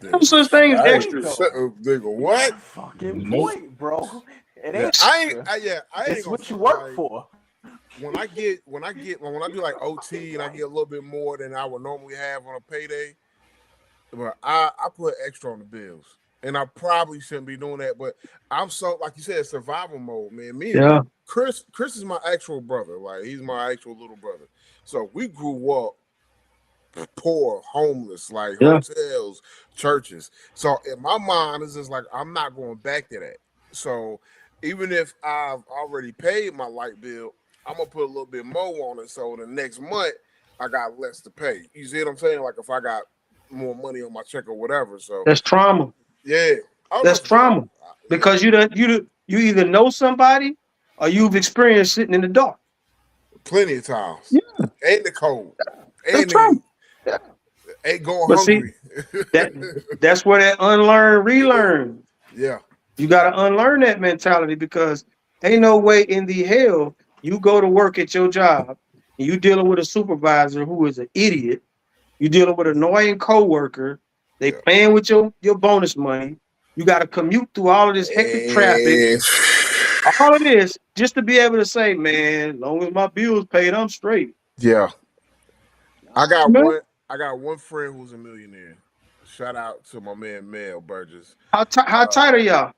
No such thing as I extras. nigga, what? Fucking Nope. point, bro. It Yeah, ain't extra. I ain't It's gonna what you front, work like for. when I do like OT and I get a little bit more than I would normally have on a payday, but I put extra on the bills. And I probably shouldn't be doing that, but I'm so like you said, survival mode, man. Me and Yeah. Chris is my actual brother. Like he's my actual little brother. So we grew up poor, homeless, like Yeah. hotels, churches. So in my mind, it's just like I'm not going back to that. So even if I've already paid my light bill, I'm gonna put a little bit more on it. So the next month I got less to pay. You see what I'm saying? Like if I got more money on my check or whatever. So That's trauma. yeah. Oh no, That's for sure. trauma. Yeah. Because you either know somebody or you've experienced sitting in the dark. Plenty of times. Yeah. And the cold. That's And trauma. the Yeah. ain't going But see, hungry. that that's where that unlearn, relearn. Yeah. You gotta unlearn that mentality because ain't no way in the hell you go to work at your job and you dealing with a supervisor who is an idiot. You dealing with an annoying coworker. They Yeah. playing with your bonus money. You got to commute through all of this hectic traffic, And all of this just to be able to say, man, as long as my bills paid, I'm straight. yeah. I got Man, one. I got one friend who's a millionaire. Shout out to my man Mel Burgess. how tight are y'all?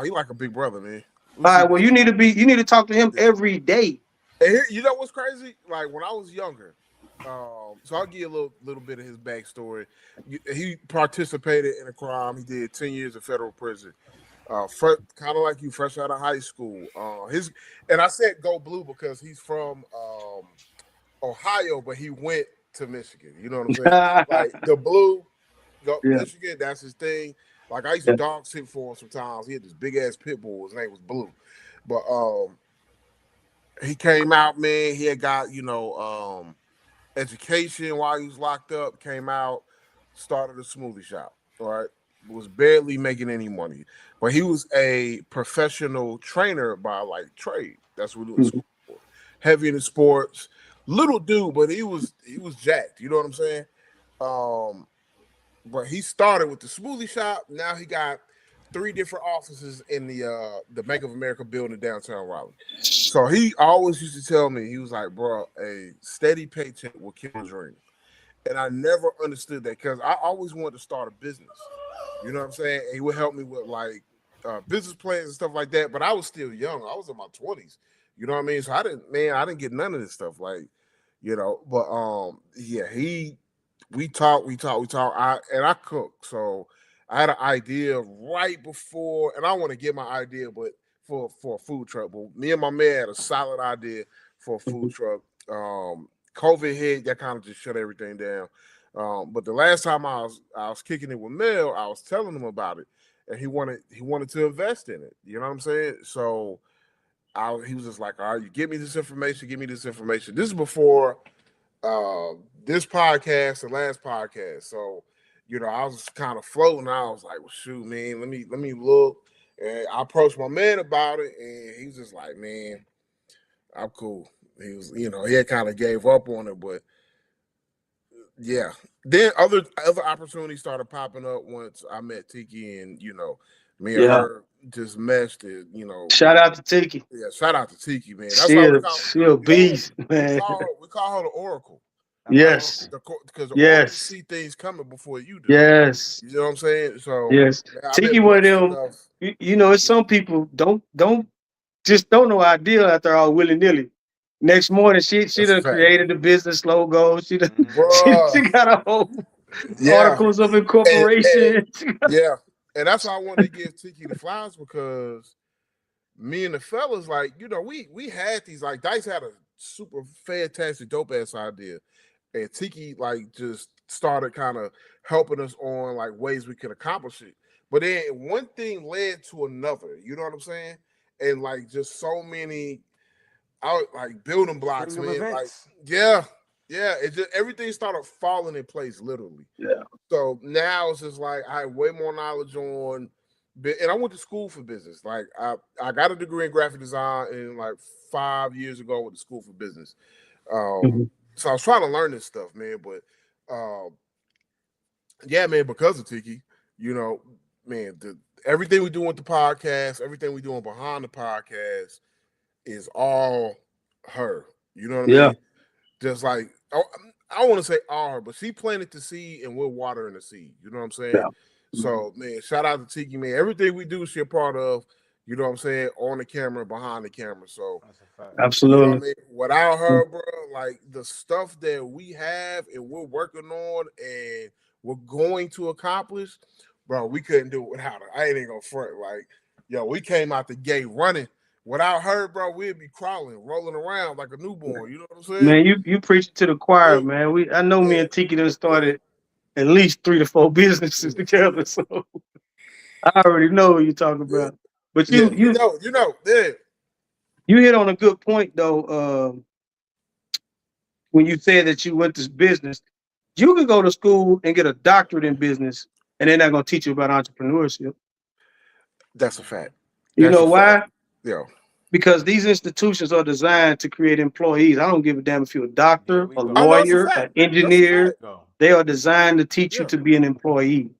He like a big brother, man. We All see. right, well, you need to talk to him Yeah. every day. And here, you know what's crazy? Like when I was younger, so I'll give you a little bit of his backstory. He participated in a crime. He did 10 years of federal prison. Kind of like you, fresh out of high school. And I said go blue because he's from Ohio, but he went to Michigan. You know what I'm saying? Like the blue, go Yeah, Michigan, that's his thing. Like I used to yeah. dog sit for him sometimes. He had this big ass pit bull. His name was Blue, but he came out, man. He had got education while he was locked up. Came out, started a smoothie shop. All right, was barely making any money, but he was a professional trainer by like trade. That's what he was Mhm. for. Heavy in the sports, little dude, but he was jacked. You know what I'm saying? Um, but he started with the smoothie shop. Now he got three different offices in the Bank of America building in downtown Raleigh. So he always used to tell me, he was like, bro, a steady paycheck will kill a dream. And I never understood that because I always wanted to start a business. You know what I'm saying? And he would help me with like business plans and stuff like that. But I was still young. I was in my 20s. You know what I mean? So I didn't get none of this stuff. Like, but yeah, we talk. I cook. So I had an idea right before, and I want to get my idea, but for a food truck. But me and my man had a solid idea for a food truck. COVID hit, that kind of just shut everything down. But the last time I was kicking it with Mel, I was telling him about it, and he wanted to invest in it. You know what I'm saying? So he was just like, all right, you give me this information, give me this information. This is before uh, this podcast, the last podcast. So, I was kind of floating. I was like, well, shoot, man, let me look. And I approached my man about it, and he was just like, man, I'm cool. He was, he had kind of gave up on it, but yeah. Then other opportunities started popping up once I met Tiki, and me and Yeah. her just meshed it. Shout out to Tiki. Yeah. Shout out to Tiki, man. That's She why a, she a we call beast, man. we call her the Oracle, That's right? Yes. Because the Oracle Yes. see things coming before you do. Yes. You know what I'm saying? So Yes. man, I've Tiki been one of blessed them, enough. it's some people don't just don't know ideal out there all willy-nilly. Next morning, she That's a done fact, created the business logo. She done, she bruh. got a whole Yeah, articles of and incorporation. yeah, and that's why I wanted to give Tiki the flowers because me and the fellas, like, we had these, like, Dice had a super fantastic dope ass idea, and Tiki like just started kind of helping us on like ways we could accomplish it. But then one thing led to another. You know what I'm saying? And like just so many out like building blocks, string of man. Like events. yeah, yeah. It just everything started falling in place literally. Yeah. So now it's just like I have way more knowledge on, and I went to school for business. Like I got a degree in graphic design, and like 5 years ago with the school for business. Um, Mhm. so I was trying to learn this stuff, man. But Yeah, man, because of Tiki, man, everything we do with the podcast, everything we doing behind the podcast is all her. You know what I Yeah. mean? Just like I want to say all her, but she planted the seed and we're watering the seed. You know what I'm saying? Yeah. So, man, shout out to Tiki, man. Everything we do, she a part of. You know what I'm saying? On the camera, behind the camera. So, you know what I Absolutely. mean? Without her, bro, like the stuff that we have and we're working on and we're going to accomplish, bro, we couldn't do it without her. I ain't even gonna front. Like, yo, we came out the gate running. Without her, bro, we'd be crawling, rolling around like a newborn. You know what I'm saying? Man, you preach to the choir, man. I know me and Tiki done started at least 3 to 4 businesses together, so I already know what you're talking about. But you you hit on a good point though. When you said that you went to business, you can go to school and get a doctorate in business, and they're not going to teach you about entrepreneurship. That's a fact. You know why? Yeah. Because these institutions are designed to create employees. I don't give a damn if you're a doctor, a lawyer, an engineer. They are designed to teach you to be an employee.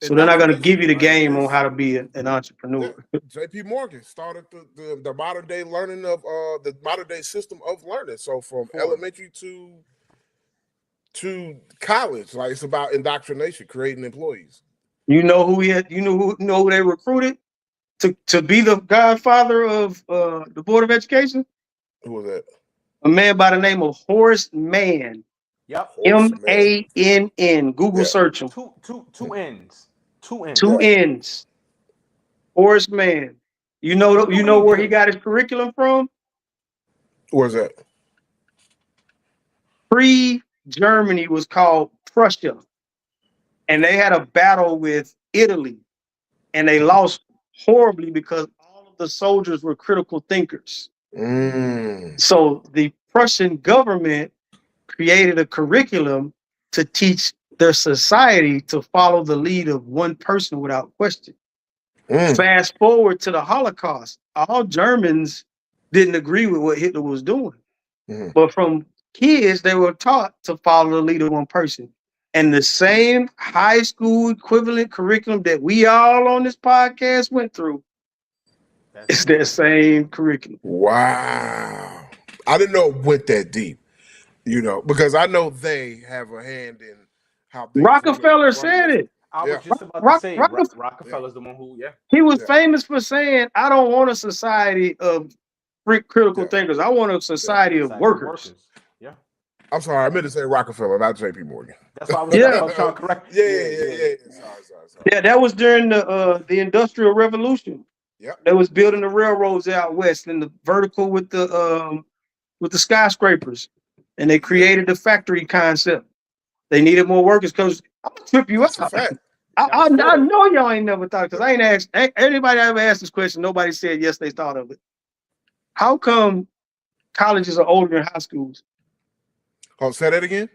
So they're not going to give you the game on how to be an entrepreneur. JP Morgan started the modern day learning of the modern day system of learning. So from elementary to college, like it's about indoctrination, creating employees. You know who he had? You know who they recruited to be the godfather of the Board of Education? Who was that? A man by the name of Horace Mann. Yep. MANN. Google search him. Two N's. Two N's. Horace Mann. You know where he got his curriculum from? Where's that? Pre-Germany was called Prussia. And they had a battle with Italy. And they lost horribly because all of the soldiers were critical thinkers. So the Prussian government created a curriculum to teach their society to follow the lead of one person without question. Fast forward to the Holocaust. All Germans didn't agree with what Hitler was doing. But from kids, they were taught to follow the lead of one person. And the same high school equivalent curriculum that we all on this podcast went through is that same curriculum. Wow. I didn't know it went that deep, because I know they have a hand in how Rockefeller said it. I was just about to say Rockefeller's the one who, He was famous for saying, I don't want a society of critical thinkers. I want a society of workers. Yeah. I'm sorry, I meant to say Rockefeller, not JP Morgan. That's why I was trying to correct. Yeah. Sorry. Yeah, that was during the Industrial Revolution. Yeah. They was building the railroads out west in the vertical with the skyscrapers. And they created the factory concept. They needed more workers because I'm gonna trip you out. I know y'all ain't never thought, because I ain't asked anybody ever asked this question. Nobody said yes, they thought of it. How come colleges are older than high schools? Oh, say that again.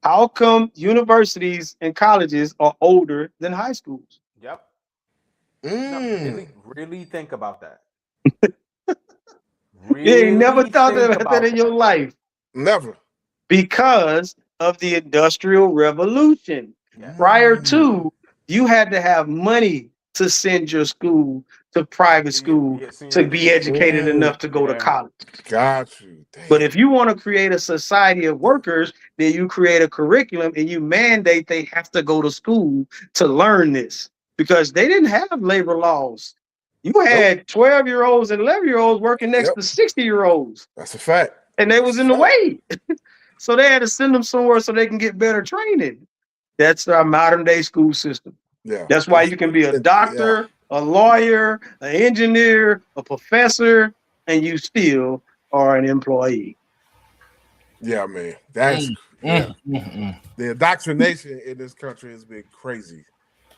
How come universities and colleges are older than high schools? Yep. No, really think about that. You ain't never thought that in your life. Never. Because of the Industrial Revolution. Prior to, you had to have money to send your school to private school to be educated enough to go to college. Got you. Damn. But if you want to create a society of workers, then you create a curriculum and you mandate they have to go to school to learn this, because they didn't have labor laws. You had 12-year-olds and 11-year-olds working next to 60-year-olds. That's a fact. And they was in the way. So they had to send them somewhere so they can get better training. That's our modern day school system. Yeah. That's why you can be a doctor, a lawyer, an engineer, a professor, and you still are an employee. Yeah, man. That's the indoctrination in this country has been crazy.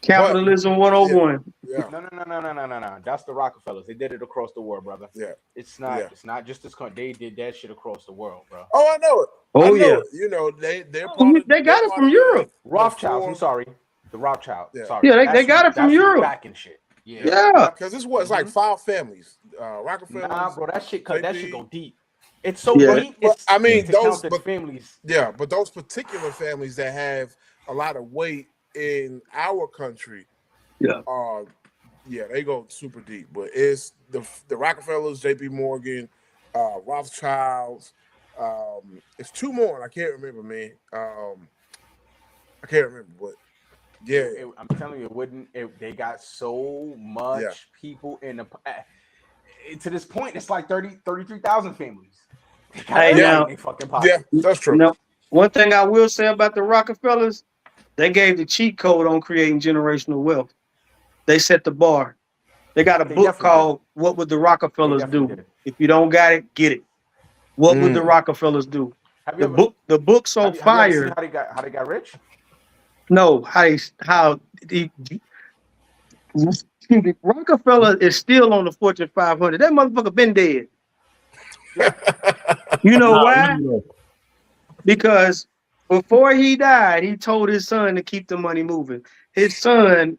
Capitalism 101. Yeah. No. That's the Rockefellers. They did it across the world, brother. Yeah. It's not just this country. They did that shit across the world, bro. Oh, I know it. Oh, yeah. It. They got it from Europe. Rothschilds. I'm sorry. The Rothschild. Yeah. Sorry. Yeah, they got it from Europe. Back and shit. Yeah. Because it's like 5 families. Rockefeller. Nah, bro, that shit go deep. It's so deep. It's, I mean, those families. Yeah, but those particular families that have a lot of weight in our country, Yeah. yeah, they go super deep. But it's the Rockefellers, J.P. Morgan, Rothschilds. It's two more. I can't remember, man. I can't remember, but yeah, I'm telling you, it wouldn't. They got so much people in the. To this point, it's like 33,000 families. They got Hey, everybody now, in their fucking yeah, pocket. that's true. now, one thing I will say about the Rockefellers, they gave the cheat code on creating generational wealth. They set the bar. They got a They book definitely called "What Would the They Rockefellers definitely Do?" did. If you don't got it, get it. What would the Mm. Rockefellers do? Have you ever The book so have you ever seen fire. how they got rich? No, how the Rockefeller is still on the Fortune 500. That motherfucker been dead. You know Nah, why? no. Because before he died, he told his son to keep the money moving. His son,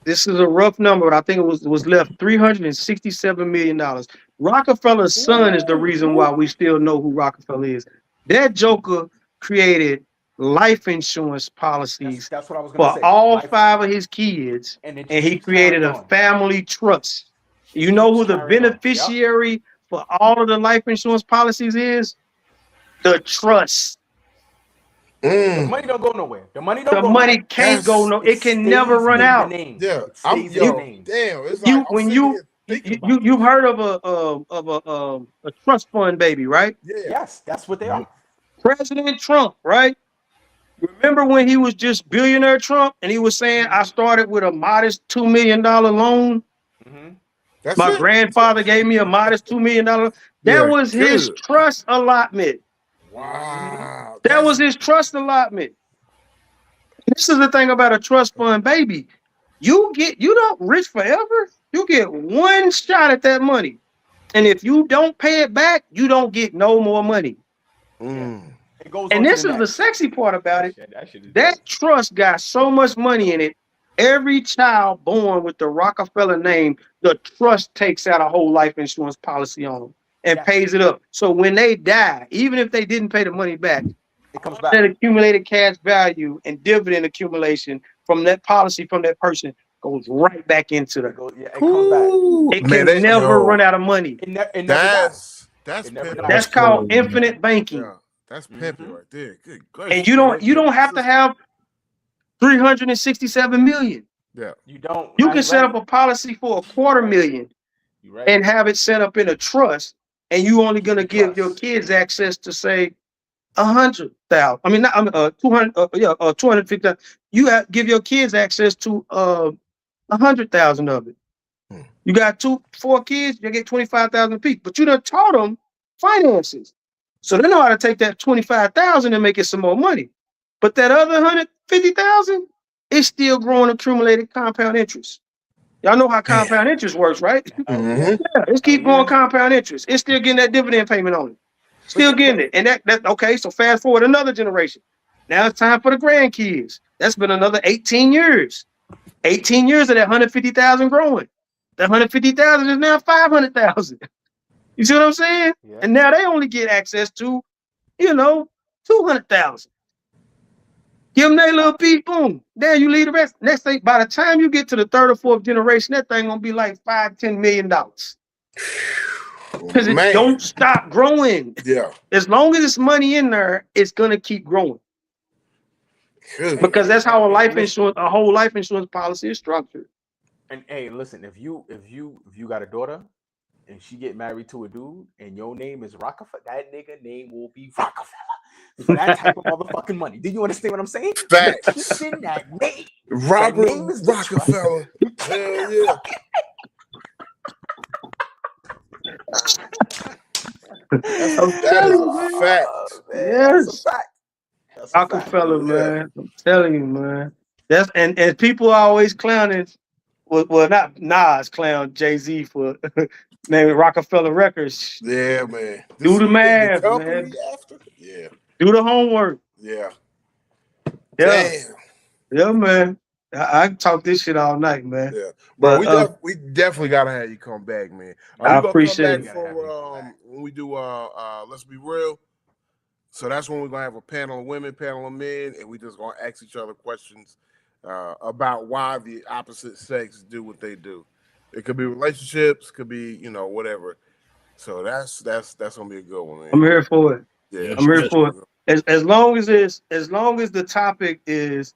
this is a rough number, but I think it was left $367 million. Rockefeller's son is the reason why we still know who Rockefeller is. That joker created life insurance policies That's what I was gonna for say. all Life, 5 of his kids, and it and just he keeps carrying created a on. family trust. You It know keeps who the carrying on. Yep. beneficiary for all of the life insurance policies is? The trust. The Mm. money don't go nowhere. The money don't The go money nowhere. can't go no. It It can never stays run in the out. name. Yeah, It stays in the name. damn. It's like You I'm when sitting here thinking about you've this. heard of a trust fund baby, right? Yeah, Yes, that's what they are. President Trump, right? Remember when he was just billionaire Trump and he was saying, I started with a modest $2 million loan. Mm-hmm. that's My it. grandfather gave me a modest $2 million. That Yeah, was his good. trust allotment. Wow, That that's was his trust allotment. This is the thing about a trust fund baby. You don't rich forever. You get one shot at that money. And if you don't pay it back, you don't get no more money. mm. It goes And on to this the is the next. sexy part about it. That shit is That dope. trust got so much money in it. Every child born with the Rockefeller name, the trust takes out a whole life insurance policy on them and Yes. pays it up. So when they die, even if they didn't pay the money back, It comes that back. accumulated cash value and dividend accumulation from that policy from that person goes right back into the. It comes back. Ooh, It man, can never run out of money. It never dies. that's It never pimping. dies. That's called crazy. infinite banking. Yeah, that's pimping Mhm. right there. Good And gracious, you man. don't have to have 367 million. Yeah. You don't. You Now can you're set right. up a policy for $250,000 You're right. and have it set up in a trust, and you only Keep gonna the give your trust. kids access to say 100,000. I mean, not 200. 250. Give your kids access to 100,000 of it. Hmm. You got 4 kids, you get 25,000 apiece. But you done taught them finances, so they know how to take that 25,000 and make it some more money. But that other 150,000 is still growing accumulated compound interest. Y'all know how Man. compound interest works, right? Hell yeah. Yeah, it's Hell keep growing yeah. compound interest. It's still getting that dividend payment on it. But Still getting it. And that okay, so fast forward another generation. Now it's time for the grandkids. That's been another 18 years. 18 years of that 150,000 growing. That 150,000 is now 500,000. You see what I'm saying? Yeah. And now they only get access to, 200,000. Give them their little piece, boom. There you leave the rest. Next thing, by the time you get to the 3rd or 4th generation, that thing gonna be like $5-10 million. Because it Man. don't stop growing. Yeah. As long as there's money in there, it's gonna keep growing. Good. Because that's how Listen. a whole life insurance policy is structured. And hey, listen, if you got a daughter and she get married to a dude and your name is Rockefeller, that nigga name will be Rockefeller for that type of motherfucking money. Do you understand what I'm saying? Facts. Keeping that name. Robert That name is the Rockefeller. Hell yeah. That is a fact. Yes. That's a fact. That's a Rockefeller, fact. man. I'm telling you, man. That's and people are always clowning. Well, not Nas clown Jay-Z for naming Rockefeller Records. Yeah, man. Do the This math, company man. after? Yeah. Do the homework. Yeah. Yeah. Damn. Yeah, man. I talk this shit all night, man. Yeah. Bro, But we definitely gotta have you come back, man. I You gonna appreciate come it. back for when we do Let's Be Real? So that's when we're gonna have a panel of women, panel of men, and we just gonna ask each other questions about why the opposite sex do what they do. It could be relationships, could be whatever. So that's gonna be a good one, man. I'm here for it. Yeah, I'm here Yes. for it. As long as the topic is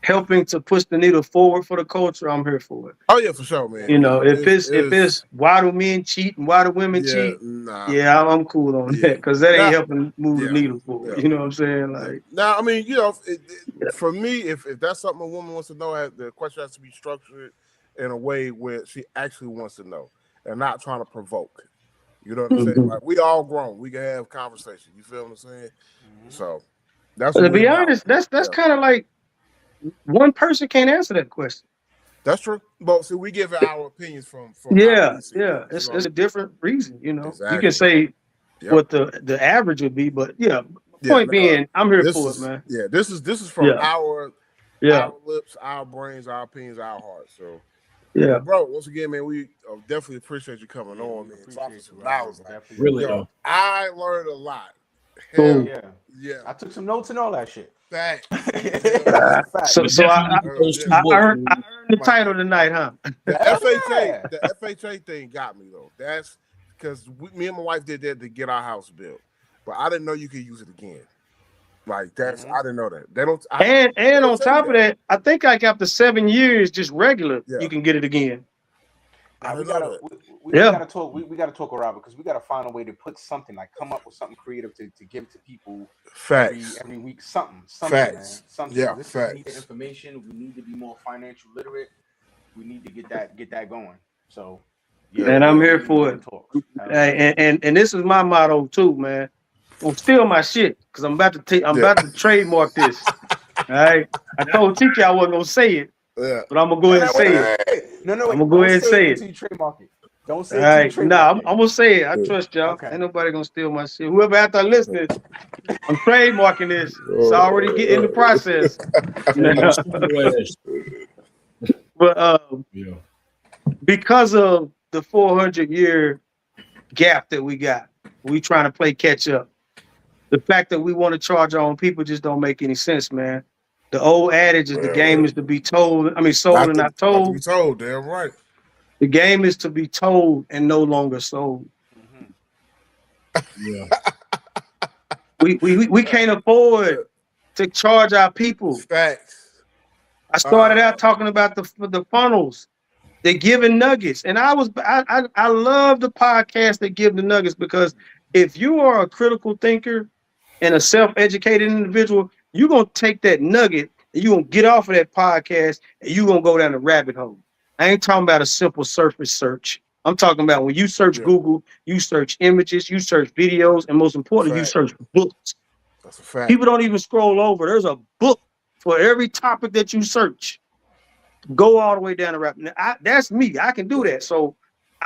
helping to push the needle forward for the culture, I'm here for it. Oh yeah, for sure, man. You know, if It's it's why do men cheat and why do women yeah, cheat, nah, yeah, I'm cool on Yeah. that because that ain't Nah, helping move yeah, the needle forward. yeah. You know what I'm saying? Like, now, I mean, for me, if that's something a woman wants to know, the question has to be structured in a way where she actually wants to know and not trying to provoke. You know what I'm saying? mhm. Like we all grown, we can have conversation. You feel what I'm saying? So that's But what to we be about. honest, that's Yeah. kind of like one person can't answer that question. That's true. But see, we give our opinions from how Yeah, we see yeah, things. it's a different reason. You know, you can Exactly. say Yep. what the average would be, but yeah. Yeah. Point being, I'm here for it, man. Yeah. This is from Yeah, our yeah, lips, our brains, our opinions, our hearts. So. yeah. Well, bro, once again, man, we definitely appreciate you coming on, man. Dropping some knowledge. Really, Yo, I learned a lot. Cool. Yeah. Yeah. I took some notes and all that shit. Fact. So But so definitely get those two I books, earned man. the title tonight, huh? The Hell FHA, yeah. the FHA thing got me though. That's because me and my wife did that to get our house built, but I didn't know you could use it again. Like that's I didn't know that. They don't. And they don't on tell you top of that, I think like after 7 years, just regular, Yeah. you can get it again. I Now we didn't know gotta that. we Yeah. gotta talk. We gotta talk around because we gotta find a way to put something like come up with something creative to give to people Facts. every week. Something, Facts. man. Something. Yeah, This facts. is needed information. We need to be more financial literate. We need to get that going. So yeah, And I'm here we for need it. to talk. Hey, and this is my motto too, man. Don't steal my shit because I'm about to trademark this. All right. I told Tiki I wasn't gonna say it, Yeah. but I'm gonna go ahead and say it. No, I'm gonna go ahead and say it. until you trademark it. Don't All say it till you right. trademark I'm it. gonna say it. I trust y'all. Okay. Ain't nobody gonna steal my shit. Whoever out there listening, I'm trademarking this. It's already getting in the process. But Yeah. because of the 400-year gap that we got, we trying to play catch up. The fact that we want to charge our own people just don't make any sense, man. The old adage is the game is to be told. I mean, sold and not Not to told. be told. Damn right. The game is to be told and no longer sold. Yeah. We can't afford to charge our people. Facts. I started out talking about the funnels. They're giving nuggets, and I love the podcast that give the nuggets because if you are a critical thinker and a self-educated individual, you're gonna take that nugget and you're gonna get off of that podcast and you're gonna go down the rabbit hole. I ain't talking about a simple surface search. I'm talking about when you search Google, you search images, you search videos, and most importantly, you search books. That's a fact. People don't even scroll over. There's a book for every topic that you search. Go all the way down the rabbit. That's me. I can do that. So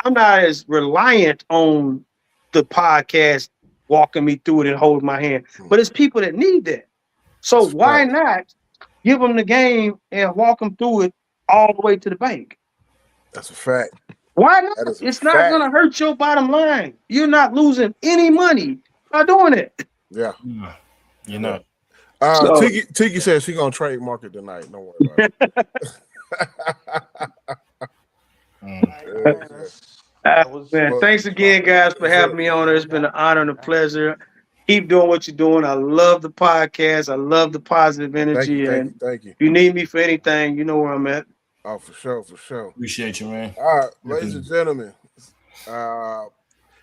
I'm not as reliant on the podcast walking me through it and holding my hand. But it's people that need that. So why not give them the game and walk them through it all the way to the bank? That's a fact. Why not? It's not going to hurt your bottom line. You're not losing any money by doing it. Yeah. You're not. Tiki says she's gonna trademark it tonight. Don't worry about it. Man, thanks again, guys, for having me on. It's been an honor and a pleasure. Keep doing what you're doing. I love the podcast. I love the positive energy. Thank you. If you need me for anything, you know where I'm at. Oh, for sure. Appreciate you, man. All right, ladies and gentlemen.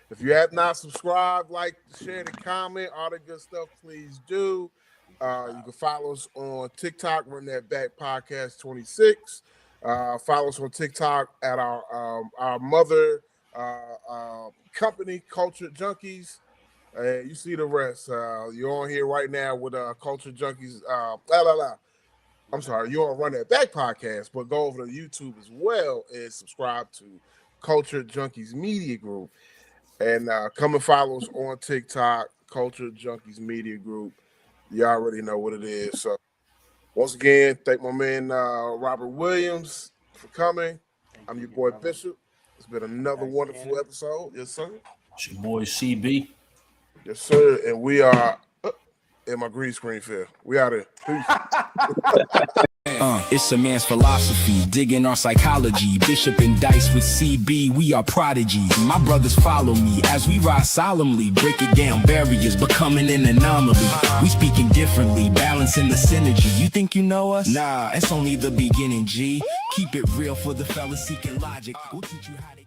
If you have not subscribed, like, share, and comment, all the good stuff, please do. You can follow us on TikTok, Run That Back Podcast 26. Follow us on TikTok at our mother company, Culture Junkies. You see the rest. You're on here right now with Culture Junkies. I'm sorry, you're on Run That Back Podcast, but go over to YouTube as well and subscribe to Culture Junkies Media Group. And come and follow us on TikTok, Culture Junkies Media Group. You already know what it is. So, once again, thank my man Robert Williams for coming. I'm your boy Bishop. It's been another wonderful episode. Yes, sir. It's your boy CB. Yes, sir. And we are and my green screen fell. We out here. Peace. It's a man's philosophy, digging our psychology. Bishop and Dice with CB, we are prodigies. My brothers follow me as we rise solemnly, breaking down barriers, becoming an anomaly. We speaking differently, balancing the synergy. You think you know us? Nah, it's only the beginning, G. Keep it real for the fellas seeking logic. We'll teach you how to